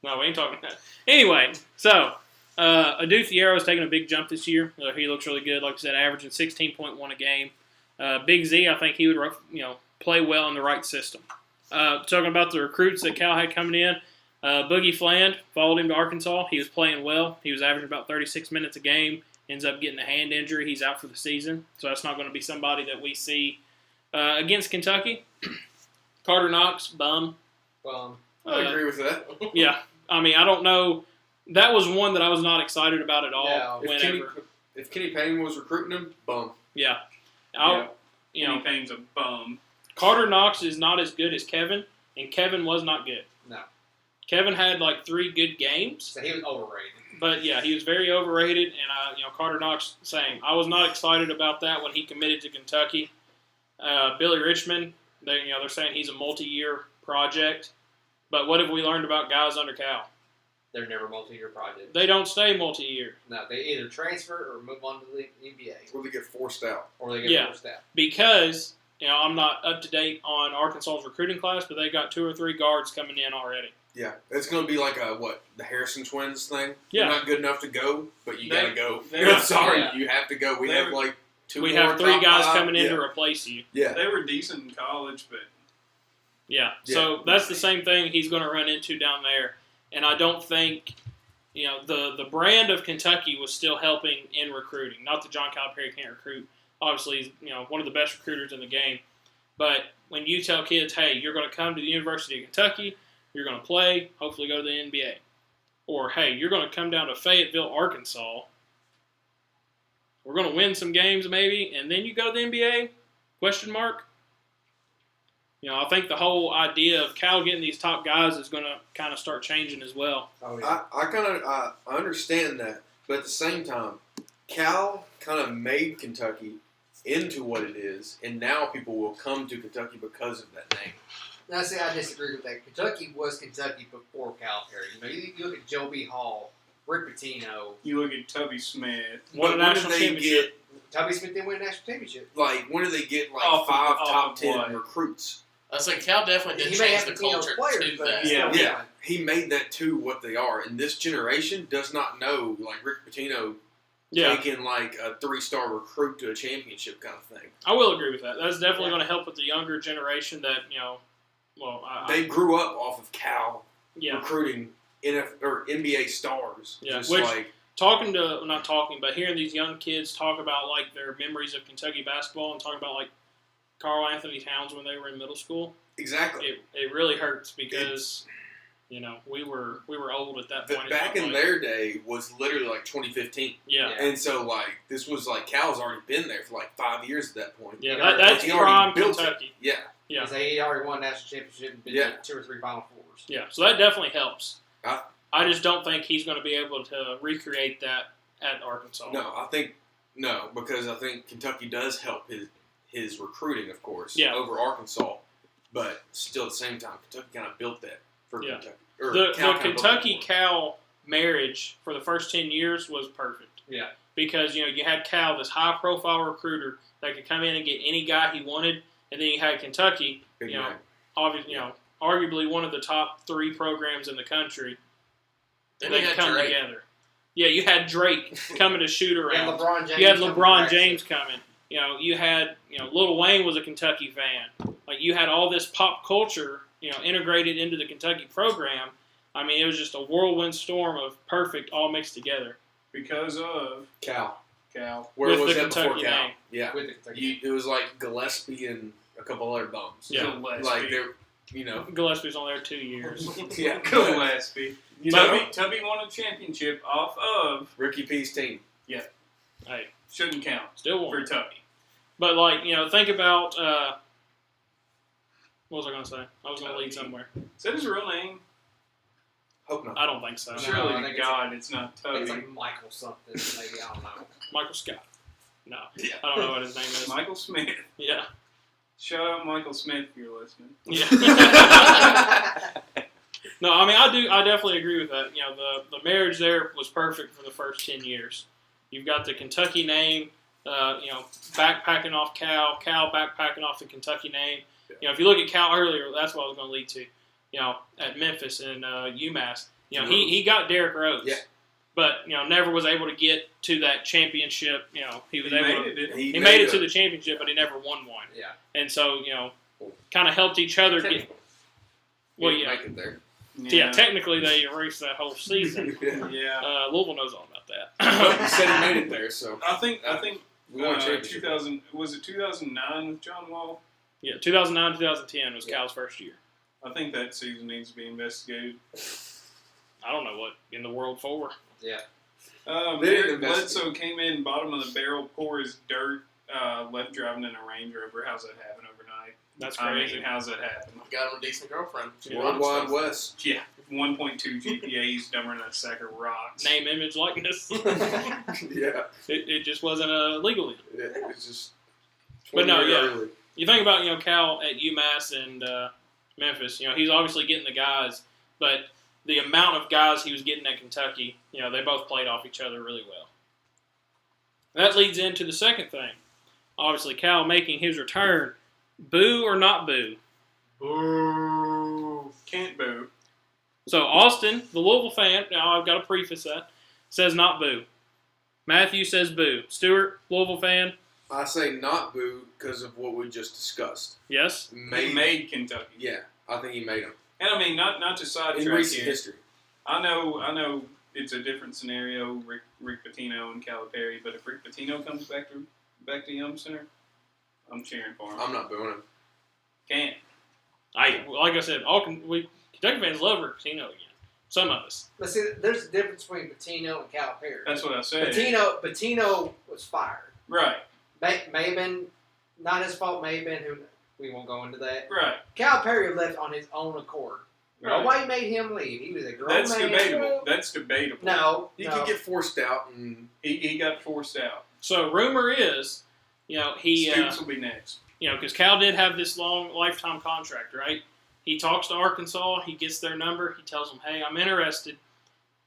No, we ain't talking that. Anyway, so Adu Fierro's taking a big jump this year. He looks really good. Like I said, averaging 16.1 a game. Big Z, I think he would play well in the right system. Talking about the recruits that Cal had coming in, Boogie Fland followed him to Arkansas. He was playing well. He was averaging about 36 minutes a game. Ends up getting a hand injury. He's out for the season. So that's not going to be somebody that we see against Kentucky. Carter Knox, bum. Well, I agree with that. Yeah. I mean, I don't know. That was one that I was not excited about at all. No. If Kenny Payne was recruiting him, bum. Yeah. Kenny Payne's a bum. Carter Knox is not as good as Kevin, and Kevin was not good. No. Kevin had like 3 good games, so he was overrated. but yeah, he was very overrated. And Carter Knox, same. I was not excited about that when he committed to Kentucky. Billy Richmond, they're saying he's a multi-year project, but what have we learned about guys under Cal? They're never multi-year projects. They don't stay multi-year No, they either transfer or move on to the NBA. Or they get forced out. Or they get forced out. because I'm not up to date on Arkansas's recruiting class, but they got 2 or 3 guards coming in already. Yeah, it's going to be like the Harrison twins thing. Yeah. You're not good enough to go, but you got to go. they- Sorry, yeah. you have to go. We have like 2 We more have 3 top guys 5. coming in yeah. to replace you. Yeah. They were decent in college, but Yeah. So that's the same thing he's going to run into down there. And I don't think, the brand of Kentucky was still helping in recruiting. Not that John Calipari can't recruit. Obviously, he's, one of the best recruiters in the game. But when you tell kids, hey, you're going to come to the University of Kentucky, you're going to play, hopefully go to the NBA. Or, hey, you're going to come down to Fayetteville, Arkansas. We're going to win some games maybe, and then you go to the NBA? Question mark. I think the whole idea of Cal getting these top guys is going to kind of start changing as well. Oh, yeah. I understand that, but at the same time, Cal kind of made Kentucky into what it is, and now people will come to Kentucky because of that name. Now, see, I disagree with that. Kentucky was Kentucky before Calipari. You look at Joe B. Hall, Rick Pitino. you look at Tubby Smith. Won a national championship. Tubby Smith didn't win a national championship. Like, when do they get like Off of- 5 off top of 10 what? recruits? I was like, Cal definitely did He may change have the Pitino culture players, to but that. Yeah. Yeah, he made that to what they are, and this generation does not know like Rick Pitino Yeah, taking like a 3-star recruit to a championship kind of thing. I will agree with that. That's definitely going to help with the younger generation that, They grew up off of Cal yeah. recruiting NBA stars. Yeah, Just which- like Not talking, but hearing these young kids talk about, like, their memories of Kentucky basketball and talking about, like, Karl Anthony Towns when they were in middle school, exactly. it really hurts because, we were old at that point. Back in their day was literally like 2015. Yeah. And so like this was like Cal's already been there for like 5 years at that point. Yeah, Yeah, that's he already prime built Kentucky. Yeah. Yeah. Because he already won a national championship and been Yeah. to 2 or 3 Final Fours. Yeah, so that definitely helps. I- I just don't think he's going to be able to recreate that at Arkansas. No, because I think Kentucky does help his recruiting, of course, Yeah. over Arkansas. But still, at the same time, Kentucky kind of built that for Yeah. Kentucky. Or The Cal kinda built that for him. Kentucky-Cal marriage for the first 10 years was perfect. Yeah. Because, you had Cal, this high-profile recruiter that could come in and get any guy he wanted, and then you had Kentucky, Big you know, name. obviously, arguably one of the top 3 programs in the country. Then They you could had come Drake. together. Yeah, you had Drake coming to shoot And around. LeBron James. You had coming LeBron back. James coming. You had, Lil Wayne was a Kentucky fan. Like, you had all this pop culture, integrated into the Kentucky program. I mean, it was just a whirlwind storm of perfect all mixed together. Because of Cal. Cal. Where With was the that before Kentucky Cal? name. Yeah. With the Kentucky. It was like Gillespie and a couple other bums. Yeah. Gillespie. Like they're, Gillespie's on there 2 years. yeah. Gillespie. You know, Tubby won a championship off of Ricky P's team. Hey, shouldn't count still for one. Tubby. But, like, think about, what was I going to say? I was going to lead somewhere. Is that his real name? Hope not. I don't think so. No, Surely I to think God, it's not Tubby. It's like Michael something, maybe. I don't know. Michael Scott. No. Yeah. I don't know what his name is. Michael Smith. Yeah. Shout out Michael Smith if you're listening. Yeah. No, I mean, I definitely agree with that. The marriage there was perfect for the first 10 years. You've got the Kentucky name. backpacking off Cal backpacking off the Kentucky name. If you look at Cal earlier, that's what I was going to lead to. At Memphis and UMass, he got Derrick Rose. Yeah. But never was able to get to that championship. He made it to the championship, but he never won one. Yeah. And so kind of helped each other get. Well, yeah. Make it there. Yeah, technically they erased that whole season. Yeah. Louisville knows all about that. But he said he made it there, so I think we won a championship. 2000 was it 2009 with John Wall? Yeah, 2009, 2010 was Cal's first year. I think that season needs to be investigated. I don't know what in the world for. Yeah. Eric Bledsoe came in bottom of the barrel, poor as dirt, left driving in a Range Rover. How's that happen overnight? That's I crazy. mean, how's that happen? Got him a decent girlfriend. Worldwide West. Yeah, 1.2 GPA. He's dumber than a sack of rocks. Name, image, likeness. Yeah. It just wasn't legal. It's just. But no, 20 yeah. early. You think about Cal at UMass and Memphis. He's obviously getting the guys, but the amount of guys he was getting at Kentucky, they both played off each other really well. That leads into the second thing. Obviously, Cal making his return. Boo or not boo? Boo. Can't boo. So Austin, the Louisville fan, now I've got to preface that, says not boo. Matthew says boo. Stuart, Louisville fan, I say not boo because of what we just discussed. yes? He made Kentucky. Yeah, I think he made them. And I mean, not to sidetrack In recent you. history. I know it's a different scenario, Rick Pitino and Calipari, but if Rick Pitino comes back to Yum Center, I'm cheering for him. I'm not booing him. Can't. Like I said, Kentucky fans love Rick Pitino again. Some of us. But see, there's a difference between Pitino and Calipari. That's what I said. Patino was fired. Right. May have been, not his fault, may have been, who we won't go into that. Right. Calipari left on his own accord. Right. Nobody made him leave. He was a grown That's man. debatable. That's debatable. No. He could get forced out, and He got forced out. So rumor is, he Stoops will be next. because Cal did have this long lifetime contract, right? He talks to Arkansas, he gets their number, he tells them, "Hey, I'm interested,"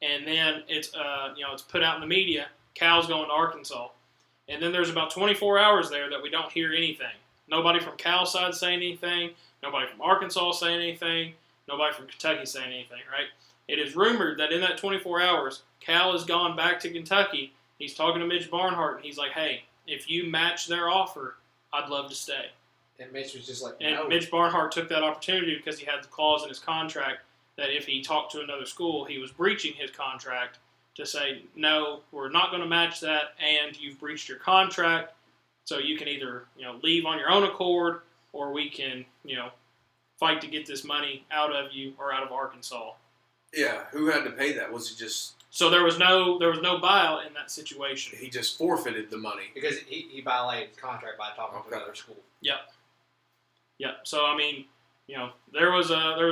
and then it's it's put out in the media. Cal's going to Arkansas, and then there's about 24 hours there that we don't hear anything. Nobody from Cal's side saying anything. Nobody from Arkansas saying anything. Nobody from Kentucky saying anything, right? It is rumored that in that 24 hours, Cal has gone back to Kentucky. He's talking to Mitch Barnhart, and he's like, "Hey, if you match their offer, I'd love to stay." And Mitch was just like, And no. Mitch Barnhart took that opportunity because he had the clause in his contract that if he talked to another school, he was breaching his contract to say, "No, we're not going to match that, and you've breached your contract, so you can either leave on your own accord, or we can fight to get this money out of you or out of Arkansas." yeah, who had to pay that? Was it just So there was no buyout in that situation. he just forfeited the money? Because he violated his contract by talking to Okay. another school. Yeah. So I mean, there was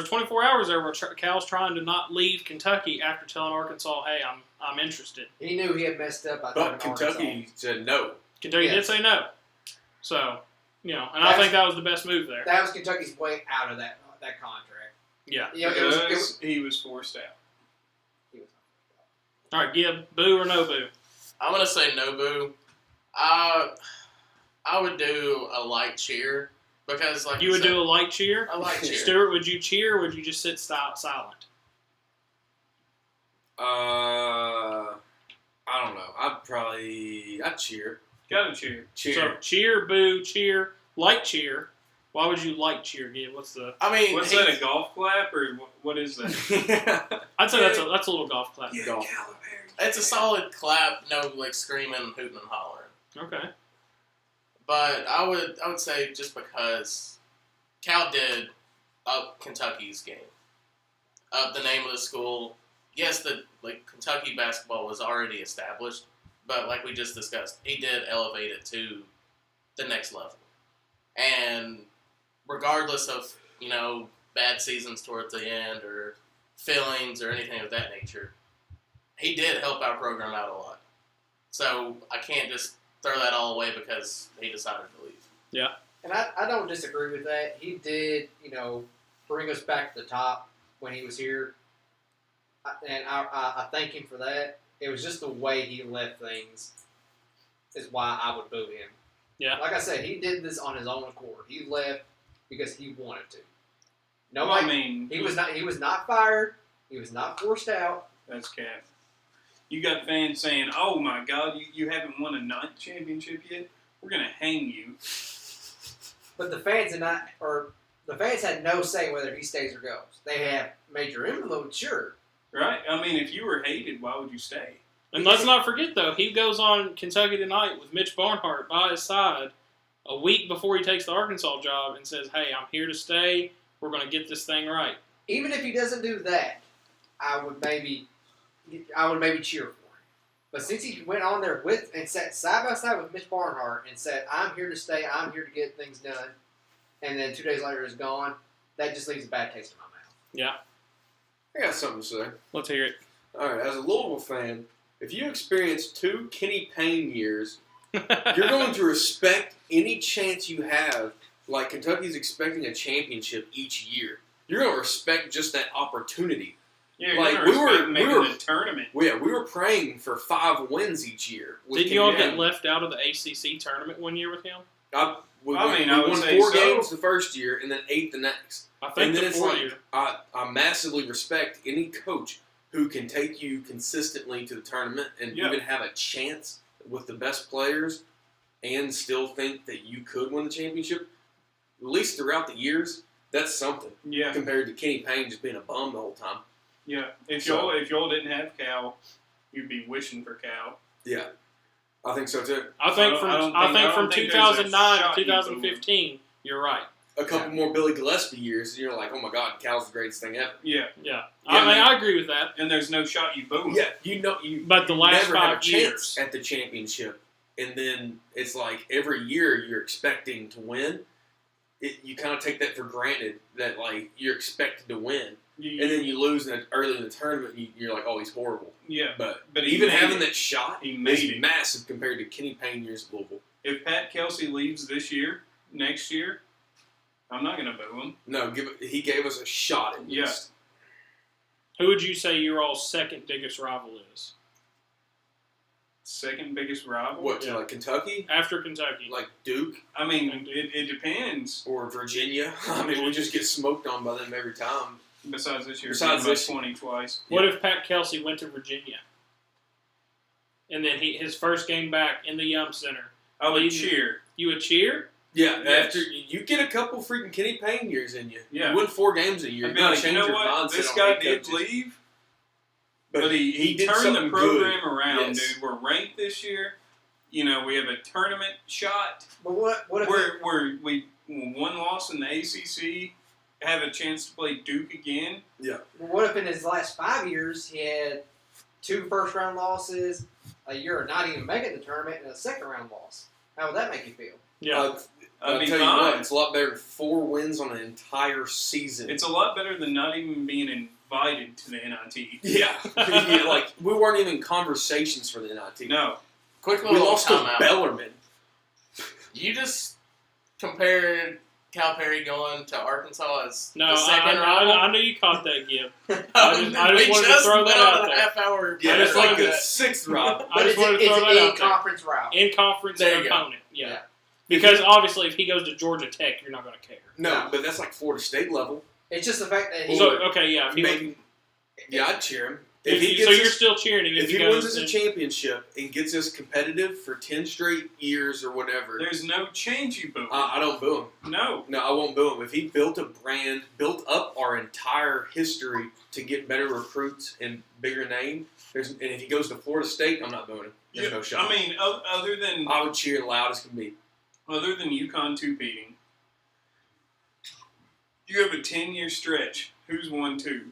24 hours there where Cal's trying to not leave Kentucky after telling Arkansas, "Hey, I'm interested." He knew he had messed up by But talking to Kentucky Arkansas. said no. Kentucky did Yes. say no. So, and I think that was the best move there. That was Kentucky's way out of that contract. Yeah. Yeah, Because he was forced out. All right, Gib, boo or no boo? I'm gonna say no boo. I would do a light cheer because, like You would said, do a light cheer? a light cheer. Stuart, would you cheer or would you just sit silent? I don't know. I'd cheer. Gotta cheer. So cheer, boo, cheer, light cheer. Why would you light cheer, Gib? What's the... I mean, What's that, a golf clap, or what is that? I'd say that's a little golf clap. Golf. It's a solid clap, no like screaming, hooting, and hollering. Okay. But I would say just because Cal did up Kentucky's game, up the name of the school. Yes, Kentucky basketball was already established, but like we just discussed, he did elevate it to the next level. And regardless of bad seasons towards the end or fillings or anything of that nature, he did help our program out a lot. So I can't just throw that all away because he decided to leave. Yeah. And I don't disagree with that. He did, bring us back to the top when he was here. And I thank him for that. It was just the way he left things is why I would boo him. Yeah. Like I said, he did this on his own accord. He left because he wanted to. Well, Nobody. I mean, He was not fired. He was not forced out. that's cap. You got fans saying, "Oh my God, you haven't won a 9th championship yet. We're gonna hang you." But the fans the fans had no say whether he stays or goes. They have major influence, sure. Right? I mean, if you were hated, why would you stay? And let's not forget, though, he goes on Kentucky Tonight with Mitch Barnhart by his side a week before he takes the Arkansas job and says, "Hey, I'm here to stay. We're going to get this thing right." Even if he doesn't do that, I would maybe cheer for him. But since he went on there and sat side by side with Mitch Barnhart and said, "I'm here to stay. I'm here to get things done," and then 2 days later is gone, that just leaves a bad taste in my mouth. Yeah. I got something to say. Let's hear it. All right, as a Louisville fan, if you experience 2 Kenny Payne years, you're going to respect any chance you have. Like Kentucky's expecting a championship each year. You're going to respect just that opportunity. Yeah, Like, we we were were- making we were- the tournament. We were praying for 5 wins each year. with Didn't you all Kenny get Payne. left out of the ACC tournament one year with him? We I mean, I would won say 4 so. games the first year and then 8 the next. I think And then the it's 4 like, year. I massively respect any coach who can take you consistently to the tournament and Yeah. even have a chance with the best players and still think that you could win the championship. At least throughout the years, that's something Yeah, compared to Kenny Payne just being a bum the whole time. yeah. If So- y'all didn't have Cal, you'd be wishing for Cal. Yeah, I think so too. I think I don't think from there's a 2009 shot to you 2015, you're right. A couple more Billy Gillespie years, and you're like, oh my God, Cal's the greatest thing ever. Yeah, Yeah. Yeah, I mean, man. I agree with that. and there's no shot you boo. Yeah, you But the last never have a 5 chance years. at the championship, and then it's like every year you're expecting to win. You kind of take that for granted that like you're expected to win, and then you lose early in the tournament. And you're like, oh, he's horrible. Yeah, But he even made having it. that shot He made is it. massive compared to Kenny Payne years at Louisville. If Pat Kelsey leaves this year, next year, I'm not gonna boo him. No, he gave us a shot at Yeah. least. Who would you say your all's second biggest rival is? Second biggest rival. What to Yeah. like Kentucky, After Kentucky. like Duke I mean, it depends. or Virginia? I mean, we just get smoked on by them every time. Besides this year, Besides being by this- 20 twice. What if Pat Kelsey went to Virginia? And then his first game back in the Yum Center. I would You- cheer. You would cheer? Yeah, Yes. after you get a couple freaking Kenny Payne years in you, Yeah. you win 4 games a year. I'd You're be gonna like, you change know your what? mindset This on guy head did coaches. leave, but he did turned the something program good. around, Yes. dude. We're ranked this year. You know, we have a tournament shot. But what if We one loss in the ACC, have a chance to play Duke again. what if in his last 5 years he had 2 first-round losses, a year of not even making the tournament, and a second-round loss? How would that make you feel? Yeah. I'll be tell you fine. what, it's a lot better than 4 wins on an entire season. It's a lot better than not even being invited to the NIT. yeah. Yeah, like we weren't even in conversations for the NIT. No. Quick We little lost to timeout. Bellarmine. You just compared Calipari going to Arkansas as No, the second I knew you caught that, Gib. I just wanted to throw that out there. Half hour. Yeah, I it's just like wanted the to- 6th round. I just wanted to it's throw an that out there. in-conference route. In-conference There you go. opponent. Yeah. Yeah. Because obviously if he goes to Georgia Tech, you're not going to care. No, but that's like Florida State level. It's just the fact that he. So, okay, yeah. If he Maybe, yeah, I'd cheer him. so you're still cheering him if he goes wins us a championship and gets us competitive for 10 straight years or whatever, There's no change you boo. I don't boo him. No. No, I won't boo him. If he built a brand, built up our entire history to get better recruits and bigger name, and if he goes to Florida State, I'm not booing him. There's no shot. I mean, other than I would cheer loud as can be. UConn 2 beating, you have a 10-year stretch. Who's won 2?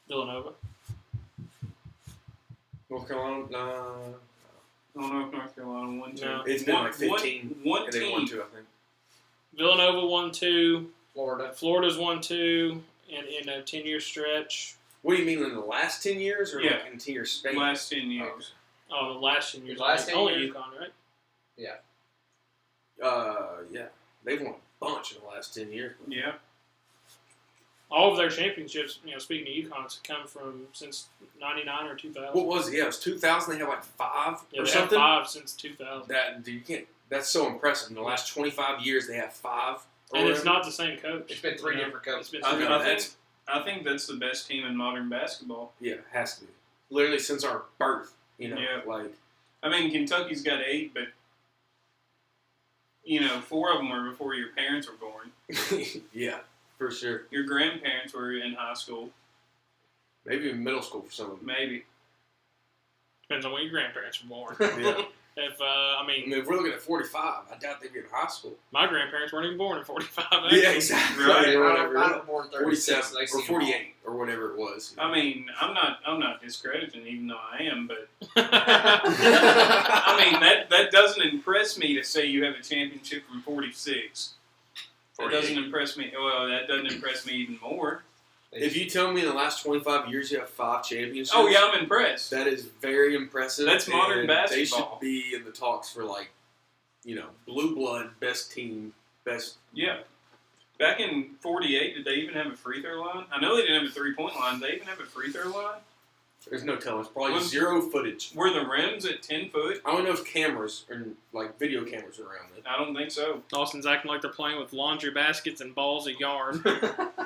Villanova. North Carolina, I don't know if North Carolina won 2. No. it's been like 15. One and they won team. 2, I think. Villanova won 2. Florida. Florida's won 2 in a 10-year stretch. What do you mean in the last 10 years or Yeah. like in 10-year span? Last 10 years. Oh, the last 10 years. The last 10 only years? UConn, right? Yeah. They've won a bunch in the last 10 years. Yeah. All of their championships, speaking of UConn, it's come from since 99 or 2000. What was it? Yeah, it was 2000. They had like 5 Yeah, or they something. have 5 since 2000. That's so impressive. In the last 25 years, they have 5. And it's not the same coach. It's been 3 different It's coaches. been I think that's the best team in modern basketball. Yeah, it has to be. Literally since our birth. Yeah. Like. I mean, Kentucky's got 8, but 4 of them were before your parents were born. Yeah, for sure. Your grandparents were in high school. Maybe in middle school for some of them. Maybe. Depends on when your grandparents were born. Yeah. If If we're looking at 45, I doubt they'd be in high school. my grandparents weren't even born in 45. Yeah, exactly. Right. Or whatever. I was born 36. 47 or 48 or whatever it was. I mean, I'm not discrediting, even though I am, but I I mean that doesn't impress me to say you have a championship from 46. That doesn't impress me. Well, that doesn't impress me even more. If you tell me in the last 25 years you have 5 championships, Oh yeah, I'm impressed. that is very impressive. That's modern and basketball. They should be in the talks for blue blood, best team, best. Yeah. Back in 48, did they even have a free throw line? I know they didn't have a 3-point line. Did they even have a free throw line? There's no telling. It's probably Was- 0 footage. Were the rims at 10 foot? I don't know if cameras or video cameras are around it. I don't think so. Austin's acting like they're playing with laundry baskets and balls of yarn.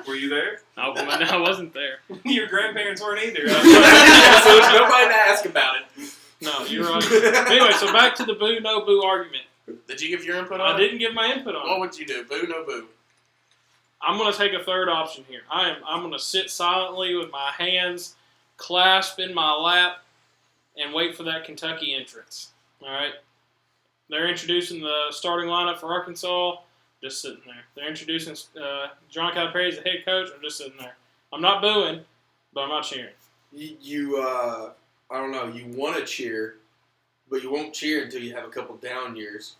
Were you there? I wasn't there. Your grandparents weren't either. So there's nobody to ask about it. No, you're right. Anyway, so back to the boo, no boo argument. Did you give your input on I it? didn't give my input on What it. would you do? Boo, no boo. I'm going to take a third option here. I'm going to sit silently with my hands clasped in my lap and wait for that Kentucky entrance. All right? They're introducing the starting lineup for Arkansas. Just sitting there. They're introducing John Calipari as the head coach. I'm just sitting there. I'm not booing, but I'm not cheering. I don't know. You want to cheer, but you won't cheer until you have a couple down years.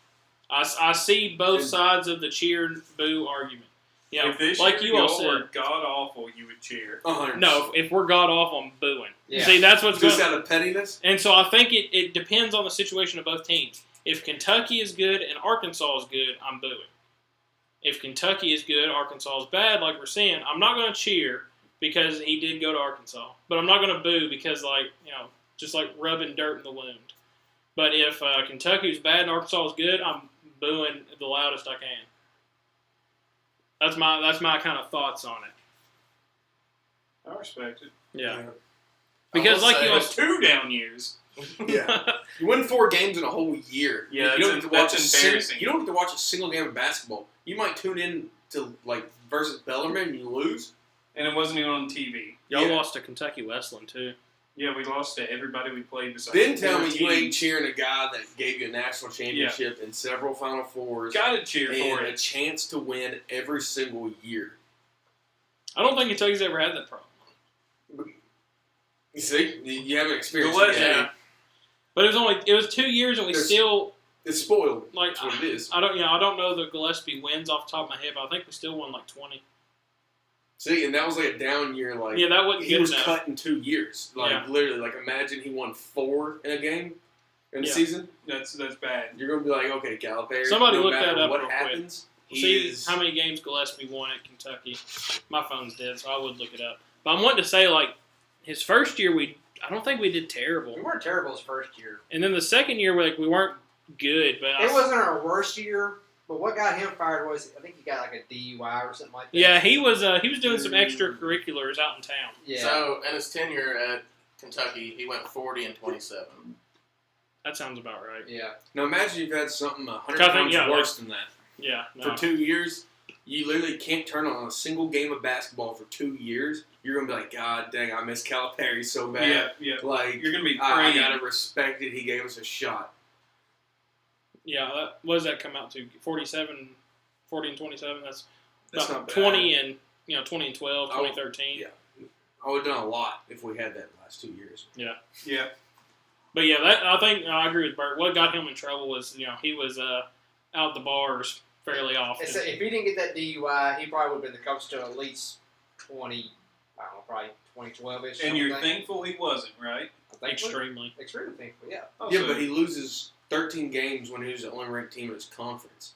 I see both sides of the cheer and boo argument. Yeah, If this like year you all y'all said. were god awful, you would cheer. 100%. No, if we're god awful, I'm booing. Yeah. See, that's what's Just going. out of pettiness. And so I think it depends on the situation of both teams. If Kentucky is good and Arkansas is good, I'm booing. If Kentucky is good, Arkansas is bad, like we're saying, I'm not going to cheer because he did go to Arkansas. But I'm not going to boo because, just like rubbing dirt in the wound. But if Kentucky's bad and Arkansas is good, I'm booing the loudest I can. That's my kind of thoughts on it. I respect it. Yeah. I Because will like say you all That's 2 down years. Yeah. You win 4 games in a whole year. Yeah, you don't get to watch that's embarrassing. you don't get to watch a single game of basketball. You might tune in to versus Bellarmine and you lose. And it wasn't even on TV. Y'all Yeah. lost to Kentucky Westland too. Yeah, we lost to everybody we played besides Then tell 4 me you ain't teams. cheering a guy that gave you a national championship and several Final Fours Gotta cheer for and a it. chance to win every single year. I don't think Kentucky's ever had that problem. You see, you haven't experienced The it yet. legend. But it was 2 years and we There's- still It's spoiled. like That's what it is. I don't know the Gillespie wins off the top of my head, but I think we still won like 20. See, and that was like a down year. Like Yeah, that wasn't he good was enough. cut in 2 years. Like Yeah. literally, like imagine he won 4 in a game in the Yeah. season. That's bad. You're gonna be like, okay, Calipari. Somebody no look matter that up what real quick. happens, he See is. how many games Gillespie won at Kentucky. My phone's dead, so I would look it up. But I'm wanting to say his first year I don't think we did terrible. We weren't terrible his first year. And then the second year we weren't good, but It wasn't our worst year, but what got him fired was I think he got like a DUI or something like that. yeah, he was doing some extracurriculars out in town. Yeah. So, in his tenure at Kentucky, he went 40 and 27. That sounds about right. yeah. Now imagine you've had something 100 I think, times yeah, worse than that Yeah, for no. 2 years. You literally can't turn on a single game of basketball for 2 years. You're gonna be like, God dang, I miss Calipari so bad. Yeah, yeah. Like You're gonna be I praying. gotta respect it. He gave us a shot. Yeah, what does that come out to? 47, 40 and 27? That's That's about not bad. 20 and 20 and 12, Oh, 2013. yeah. I would have done a lot if we had that in the last 2 years. Yeah. But yeah, I think I agree with Bert. What got him in trouble was he was out the bars fairly often. If he didn't get that DUI, he probably would have been the coach till at least 20, I don't know, probably 2012-ish. And you're thankful he wasn't, right? Extremely. Extremely thankful, yeah. Oh, Yeah, so- but he loses 13 games when he was the only ranked team in his conference.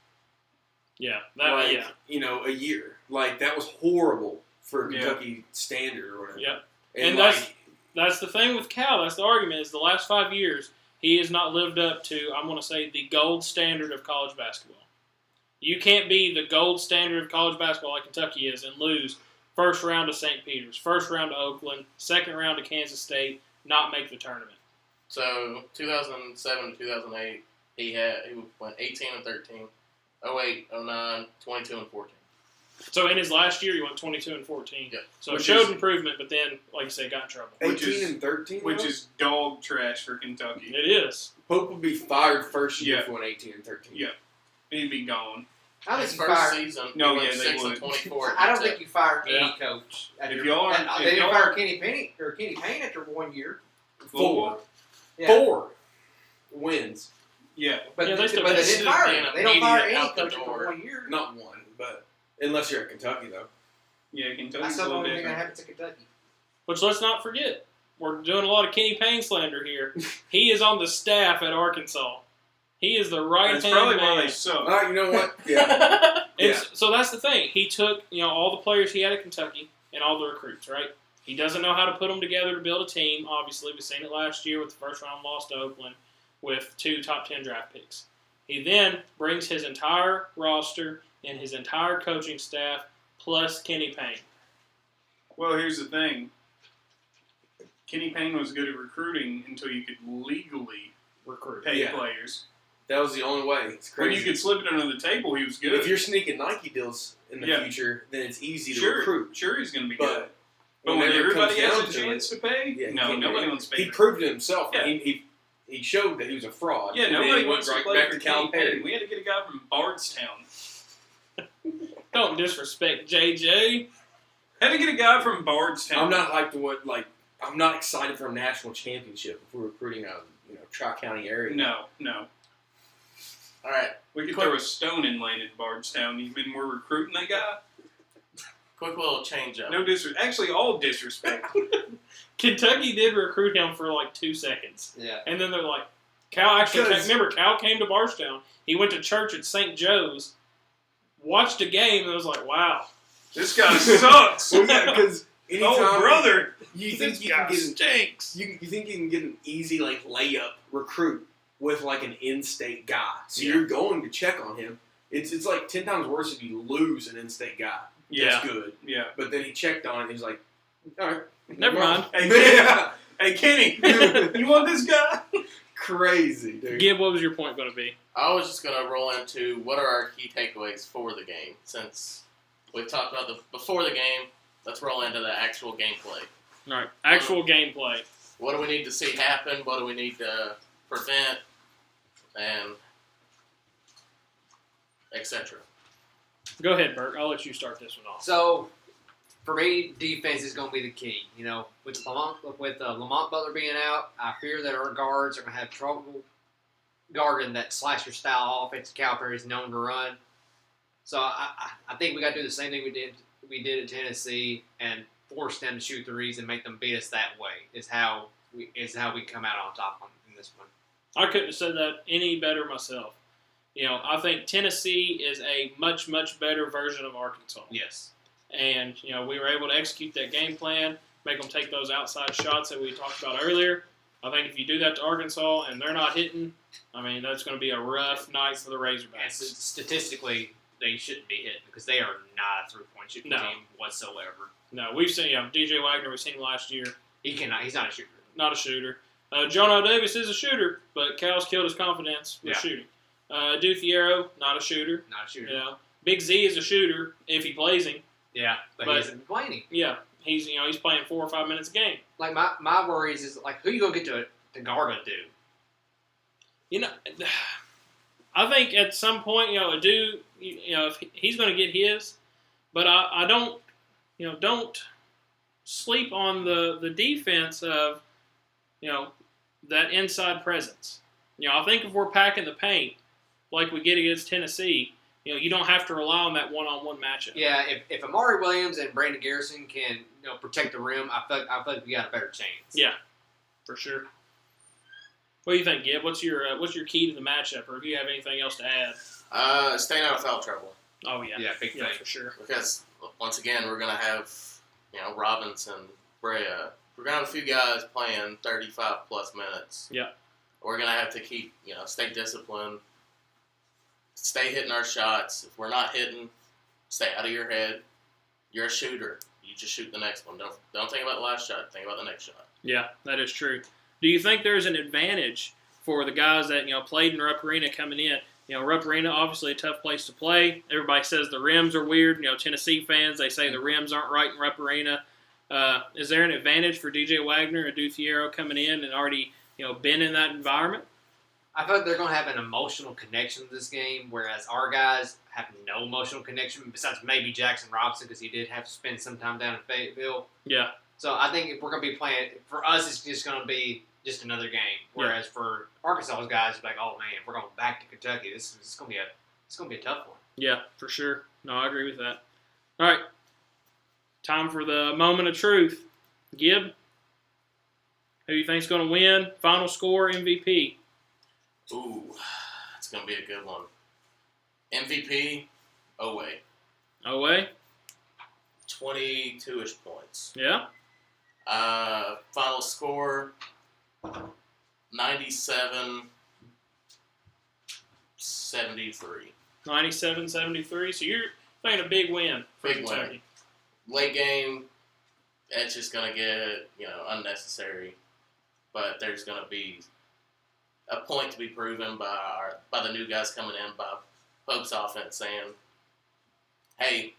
Yeah, A year. Like that was horrible for a Kentucky standard or whatever. Yep. And like, that's the thing with Cal. That's the argument. Is the last 5 years he has not lived up to, I'm going to say, the gold standard of college basketball. You can't be the gold standard of college basketball like Kentucky is and lose first round to St. Peter's, first round to Oakland, second round to Kansas State, not make the tournament. So 2007 to 2008, he went 18 and 13, 08, 09, 22 and 14. So in his last year, he went 22 and 14. Yep. So it showed improvement, but then, like you said, got in trouble. 18 and 13, which is dog trash for Kentucky. It is. Pope would be fired first year if he went 18 and 13. Yeah, he'd be gone. I His think you first fire. season, No, he went yeah, they 6 and would. 24. I don't think you fire any Yeah. coach. If y'all are- They if didn't y'all fire are- Kenny Payne after 1 year. 4 Yeah. 4 wins. Yeah, But, Yeah, they they, still- but they should didn't fire be him. an They don't fire immediate any out the coach after door. 1 year. Not one, but unless you're at Kentucky, though. yeah, That's Kentucky's a the little only thing that different. happens to Kentucky. Which, let's not forget, we're doing a lot of Kenny Payne slander here. He is on the staff at Arkansas. He is the right-hand That's probably why man. they suck. All right, you know what? Yeah. So that's the thing. He took all the players he had at Kentucky and all the recruits, right? He doesn't know how to put them together to build a team. Obviously, we've seen it last year with the first round loss to Oakland with 2 top 10 draft picks. He then brings his entire roster and his entire coaching staff plus Kenny Payne. Well, here's the thing. Kenny Payne was good at recruiting until you could legally Recruit. pay Yeah. players. That was the only way. It's When crazy. you could slip it under the table, he was good. If you're sneaking Nike deals in the Yeah. future, then it's easy to sure, recruit. sure he's going to be But good. But when whenever it everybody comes has down a to chance it, to pay, yeah, no, nobody wants to pay. He proved it himself. Yeah. He showed that he was a fraud. Yeah, and then nobody he wants to went play right for back to Kenny Payne. Calipari. We had to get a guy from Bardstown. Don't disrespect JJ. Had to get a guy from Bardstown. I'm not hyped to what I'm not excited for a national championship if we're recruiting a Tri-County area. No. All right, We could throw a stone in lane at Bardstown. Even we're recruiting that guy. quick little change up. No disrespect. Actually, all disrespect. Kentucky did recruit him for like 2 seconds. Yeah. And then they're like, Cal Because- remember, Cal came to Barstown. He went to church at St. Joe's, watched a game, and was like, wow. This guy sucks. Well, yeah, because anytime Oh, brother. you This think you guy can get stinks. you think you can get an easy layup recruit with an in-state guy. So Yeah. you're going to check on him. It's like 10 times worse if you lose an in-state guy. Yeah. That's good. Yeah. But then he checked on it and he's like, all right. Never mind. Hey, Kenny. Yeah. Hey, Kenny. You want this guy? Crazy, dude. Gib, what was your point going to be? I was just going to roll into what are our key takeaways for the game. Since we've talked about the before the game, let's roll into the actual gameplay. All right, actual gameplay. What do we need to see happen? What do we need to prevent? And etc. Go ahead, Bert. I'll let you start this one off. So, for me, defense is going to be the key. With Lamont Butler being out, I fear that our guards are going to have trouble guarding that slasher style offense Calipari is known to run. So I think we got to do the same thing we did at Tennessee and force them to shoot threes and make them beat us that way. Is how we come out on top in this one. I couldn't have said that any better myself. I think Tennessee is a much, much better version of Arkansas. Yes. And, we were able to execute that game plan, make them take those outside shots that we talked about earlier. I think if you do that to Arkansas and they're not hitting, that's going to be a rough night for the And Razorbacks. statistically, they shouldn't be hitting because they are not a three-point shooting No. team whatsoever. No, we've seen DJ Wagner. We've seen him last year. He's not a shooter. Not a shooter. John L. Davis is a shooter, but Cal's killed his confidence with Yeah. shooting. Duthiero, not a shooter. Not a shooter. Big Z is a shooter if he plays him. Yeah, but he isn't playing. Yeah, he's playing 4 or 5 minutes a game. Like my worries is who you gonna get to guard a dude? I think at some point, a dude, if he's going to get his, but I don't, don't sleep on the defense of, that inside presence. I think if we're packing the paint like we get against Tennessee, you don't have to rely on that one-on-one matchup. Yeah, if Amari Williams and Brandon Garrison can protect the rim, I feel like we got a better chance. Yeah, for sure. What do you think, Gib? What's your key to the matchup, or do you have anything else to add? Staying out of foul trouble. Oh yeah, Yeah, big thing. for sure. Because, once again, we're going to have Robinson, Brea. We're going to have a few guys playing 35-plus minutes. Yeah. We're going to have to keep, stay disciplined, stay hitting our shots. If we're not hitting, stay out of your head. You're a shooter. You just shoot the next one. Don't think about the last shot. Think about the next shot. Yeah, that is true. Do you think there's an advantage for the guys that played in Rupp Arena coming in? Rupp Arena, obviously a tough place to play. Everybody says the rims are weird. Tennessee fans, they say the rims aren't right in Rupp Arena. Is there an advantage for DJ Wagner and Duthiero coming in and already been in that environment? I feel like they're going to have an emotional connection to this game, whereas our guys have no emotional connection besides maybe Jackson Robinson because he did have to spend some time down in Fayetteville. Yeah. So I think if we're going to be playing, for us, it's just going to be just another game. Whereas for Arkansas's guys, it's like, oh man, we're going back to Kentucky. This is going to be a tough one. Yeah, for sure. No, I agree with that. All right, time for the moment of truth. Gib, who do you think's going to win? Final score, MVP. Ooh, it's going to be a good one. MVP, Owe. Owe? 22-ish points. Yeah. Final score, 97-73. 97-73. So you're thinking a big win for Big Kentucky. win. Late game, it's just going to get, unnecessary. But there's going to be a point to be proven by the new guys coming in, by Pope's offense saying, hey,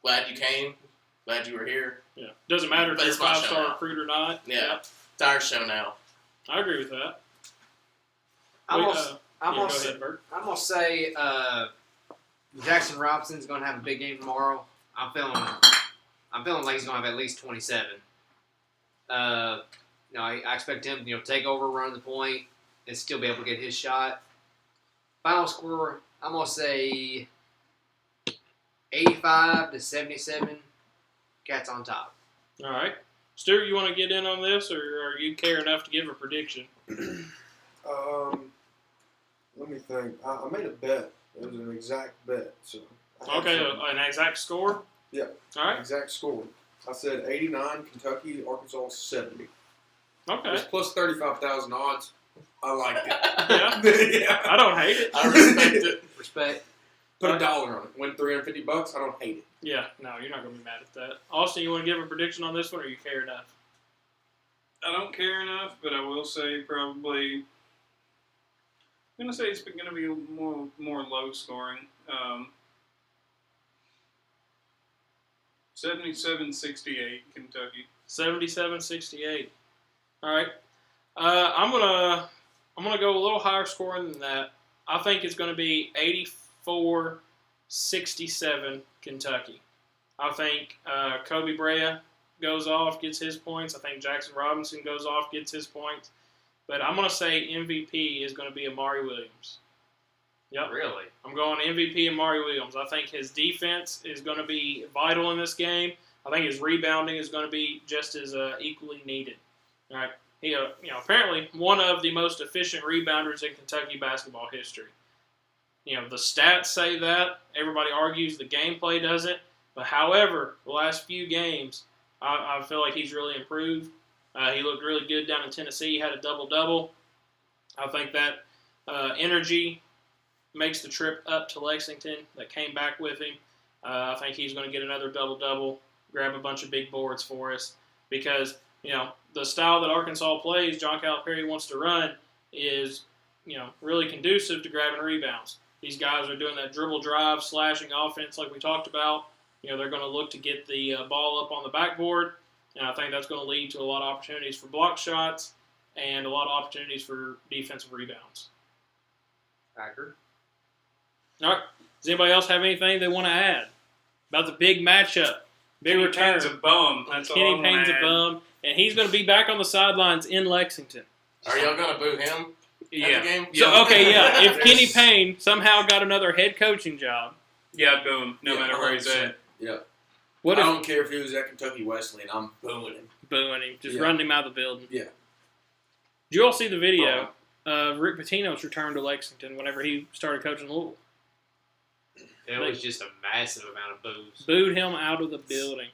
glad you came. Glad you were here. Yeah. Doesn't matter if But you're a it's my show five-star now. recruit or not. Yeah. It's our show now. I agree with that. I'm Wait, gonna go ahead, Bert. say Jackson Robinson's gonna have a big game tomorrow. I'm feeling like he's gonna have at least 27. I expect him to take over, run the point, and still be able to get his shot. Final score, I'm gonna say 85-77. Cats on top. All right. Stuart, you want to get in on this, or you care enough to give a prediction? Let me think. I made a bet. It was an exact bet. So Okay, an exact score? Yeah. All right. Exact score. I said 89, Kentucky, Arkansas 70. Okay. It's plus 35,000 odds. I liked it. Yeah. Yeah. I don't hate it. I respect it. Respect. Put $1 on it. Win $350. I don't hate it. Yeah, no, you're not going to be mad at that. Austin, you want to give a prediction on this one, or you care enough? I don't care enough, but I will say probably. I'm going to say it's going to be more low scoring. 77-68 Kentucky. 77-68. All right. I'm gonna go a little higher scoring than that. I think it's going to be 84-67 Kentucky. I think Kobe Brea goes off, gets his points. I think Jackson Robinson goes off, gets his points. But I'm going to say MVP is going to be Amari Williams. Yep. Really? I'm going MVP Amari Williams. I think his defense is going to be vital in this game. I think his rebounding is going to be just as equally needed. All right. He, apparently one of the most efficient rebounders in Kentucky basketball history. The stats say that. Everybody argues the gameplay doesn't. But however, the last few games, I feel like he's really improved. He looked really good down in Tennessee. He had a double-double. I think that energy makes the trip up to Lexington that came back with him. I think he's going to get another double-double, grab a bunch of big boards for us because, the style that Arkansas plays, John Calipari wants to run is, really conducive to grabbing rebounds. These guys are doing that dribble drive, slashing offense like we talked about. They're going to look to get the ball up on the backboard, and I think that's going to lead to a lot of opportunities for block shots and a lot of opportunities for defensive rebounds. I agree. All right. Does anybody else have anything they want to add about the big matchup? Big Kenny return. Payne's a bum. That's all Kenny I'm Payne's a gonna add. bum, and he's going to be back on the sidelines in Lexington. Are y'all going to boo him at the game? So, okay, yeah. If Kenny There's- Payne somehow got another head coaching job, Yeah, boom. No Yeah, matter where he's 100%. at. Yeah. what I if don't care if he was at Kentucky Wesleyan. I'm booing him. booing him, just Yeah. running him out of the building? Yeah. Did you all see the video of Rick Pitino's return to Lexington whenever he started coaching Louisville? It was just a massive amount of booze. Booed him out of the building.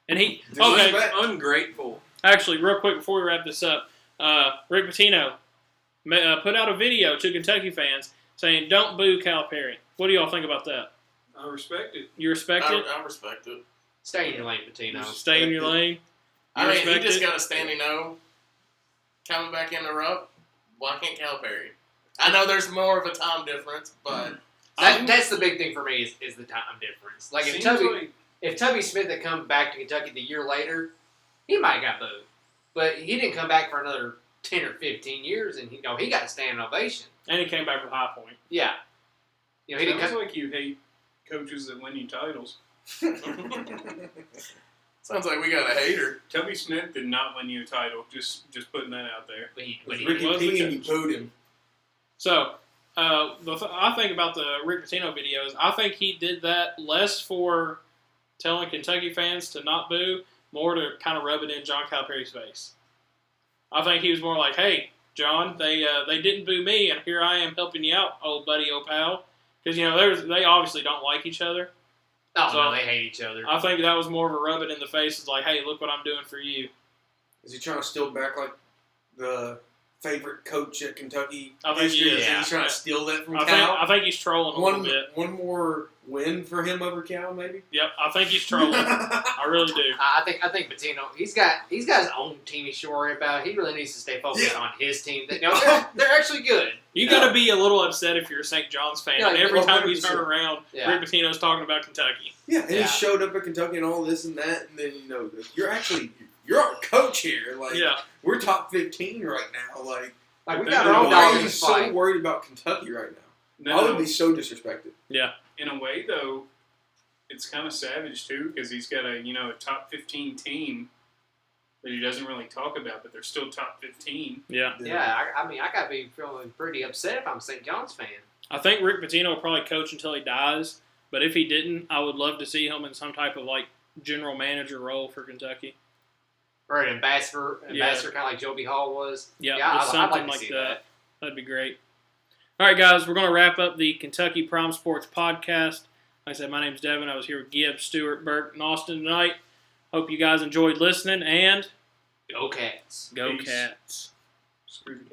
And he Disrespect. Ungrateful. actually, real quick before we wrap this up, Rick Pitino put out a video to Kentucky fans saying, "Don't boo Calipari." What do y'all think about that? I respect it. You respect it? I respect it. Stay in your lane, Patino. Stay in your lane. I You mean, he respect just it? got a standing O coming back in the rough. Why can't Calipari? I know there's more of a time difference, but That's the big thing for me is the time difference. Like Seems if Tubby Smith had come back to Kentucky the year later, he might have got booed. But he didn't come back for another 10 or 15 years, and he got a standing ovation. And he came back with High Point. Yeah. You know, he didn't sounds come, like you hate coaches that win you titles. sounds like we got a hater. Tubby Smith did not win you a title. Just putting that out there. But he Ricky was P the and you booed him. So, I think about the Rick Pitino videos. I think he did that less for telling Kentucky fans to not boo, more to kind of rub it in John Calipari's face. I think he was more like, "Hey, John, they didn't boo me, and here I am helping you out, old buddy, old pal." Because they obviously don't like each other. Oh, So- no, they hate each other. I think that was more of a rub it in the face. It's like, "Hey, look what I'm doing for you." Is he trying to steal back like the favorite coach at Kentucky? I think he history? is. He's trying to steal that from I Cal. think he's trolling a little bit. One more win for him over Cal, maybe. Yep, I think he's trolling. I really do. I think Patino, he's got his own team he's worry about. He really needs to stay focused Yeah. on his team. They're actually good. You got to be a little upset if you're a St. John's fan. Yeah, and every time you 100%. turn around, Yeah. Rick Pitino's talking about Kentucky. Yeah, and Yeah. he showed up at Kentucky and all this and that, and then you're our coach here. Like Yeah. we're top 15 right now. Like Like we But got then our own the why dog are in you this so fight. worried about Kentucky right now? No, I would be so disrespected. in a way though, it's kind of savage too because he's got a top 15 team that he doesn't really talk about, but they're still top 15. Yeah. Yeah, I mean, I gotta be feeling pretty upset if I'm a St. John's fan. I think Rick Pitino will probably coach until he dies, but if he didn't, I would love to see him in some type of general manager role for Kentucky. Or an ambassador, kind of like Joby Hall was. Yeah, Yeah, just I'd something like to like see that. that. That'd be great. All right, guys, we're going to wrap up the Kentucky Prime Sports podcast. Like I said, my name's Devin. I was here with Gibbs, Stewart, Burke, and Austin tonight. Hope you guys enjoyed listening, and Go Cats. go Peace. Cats. Screw the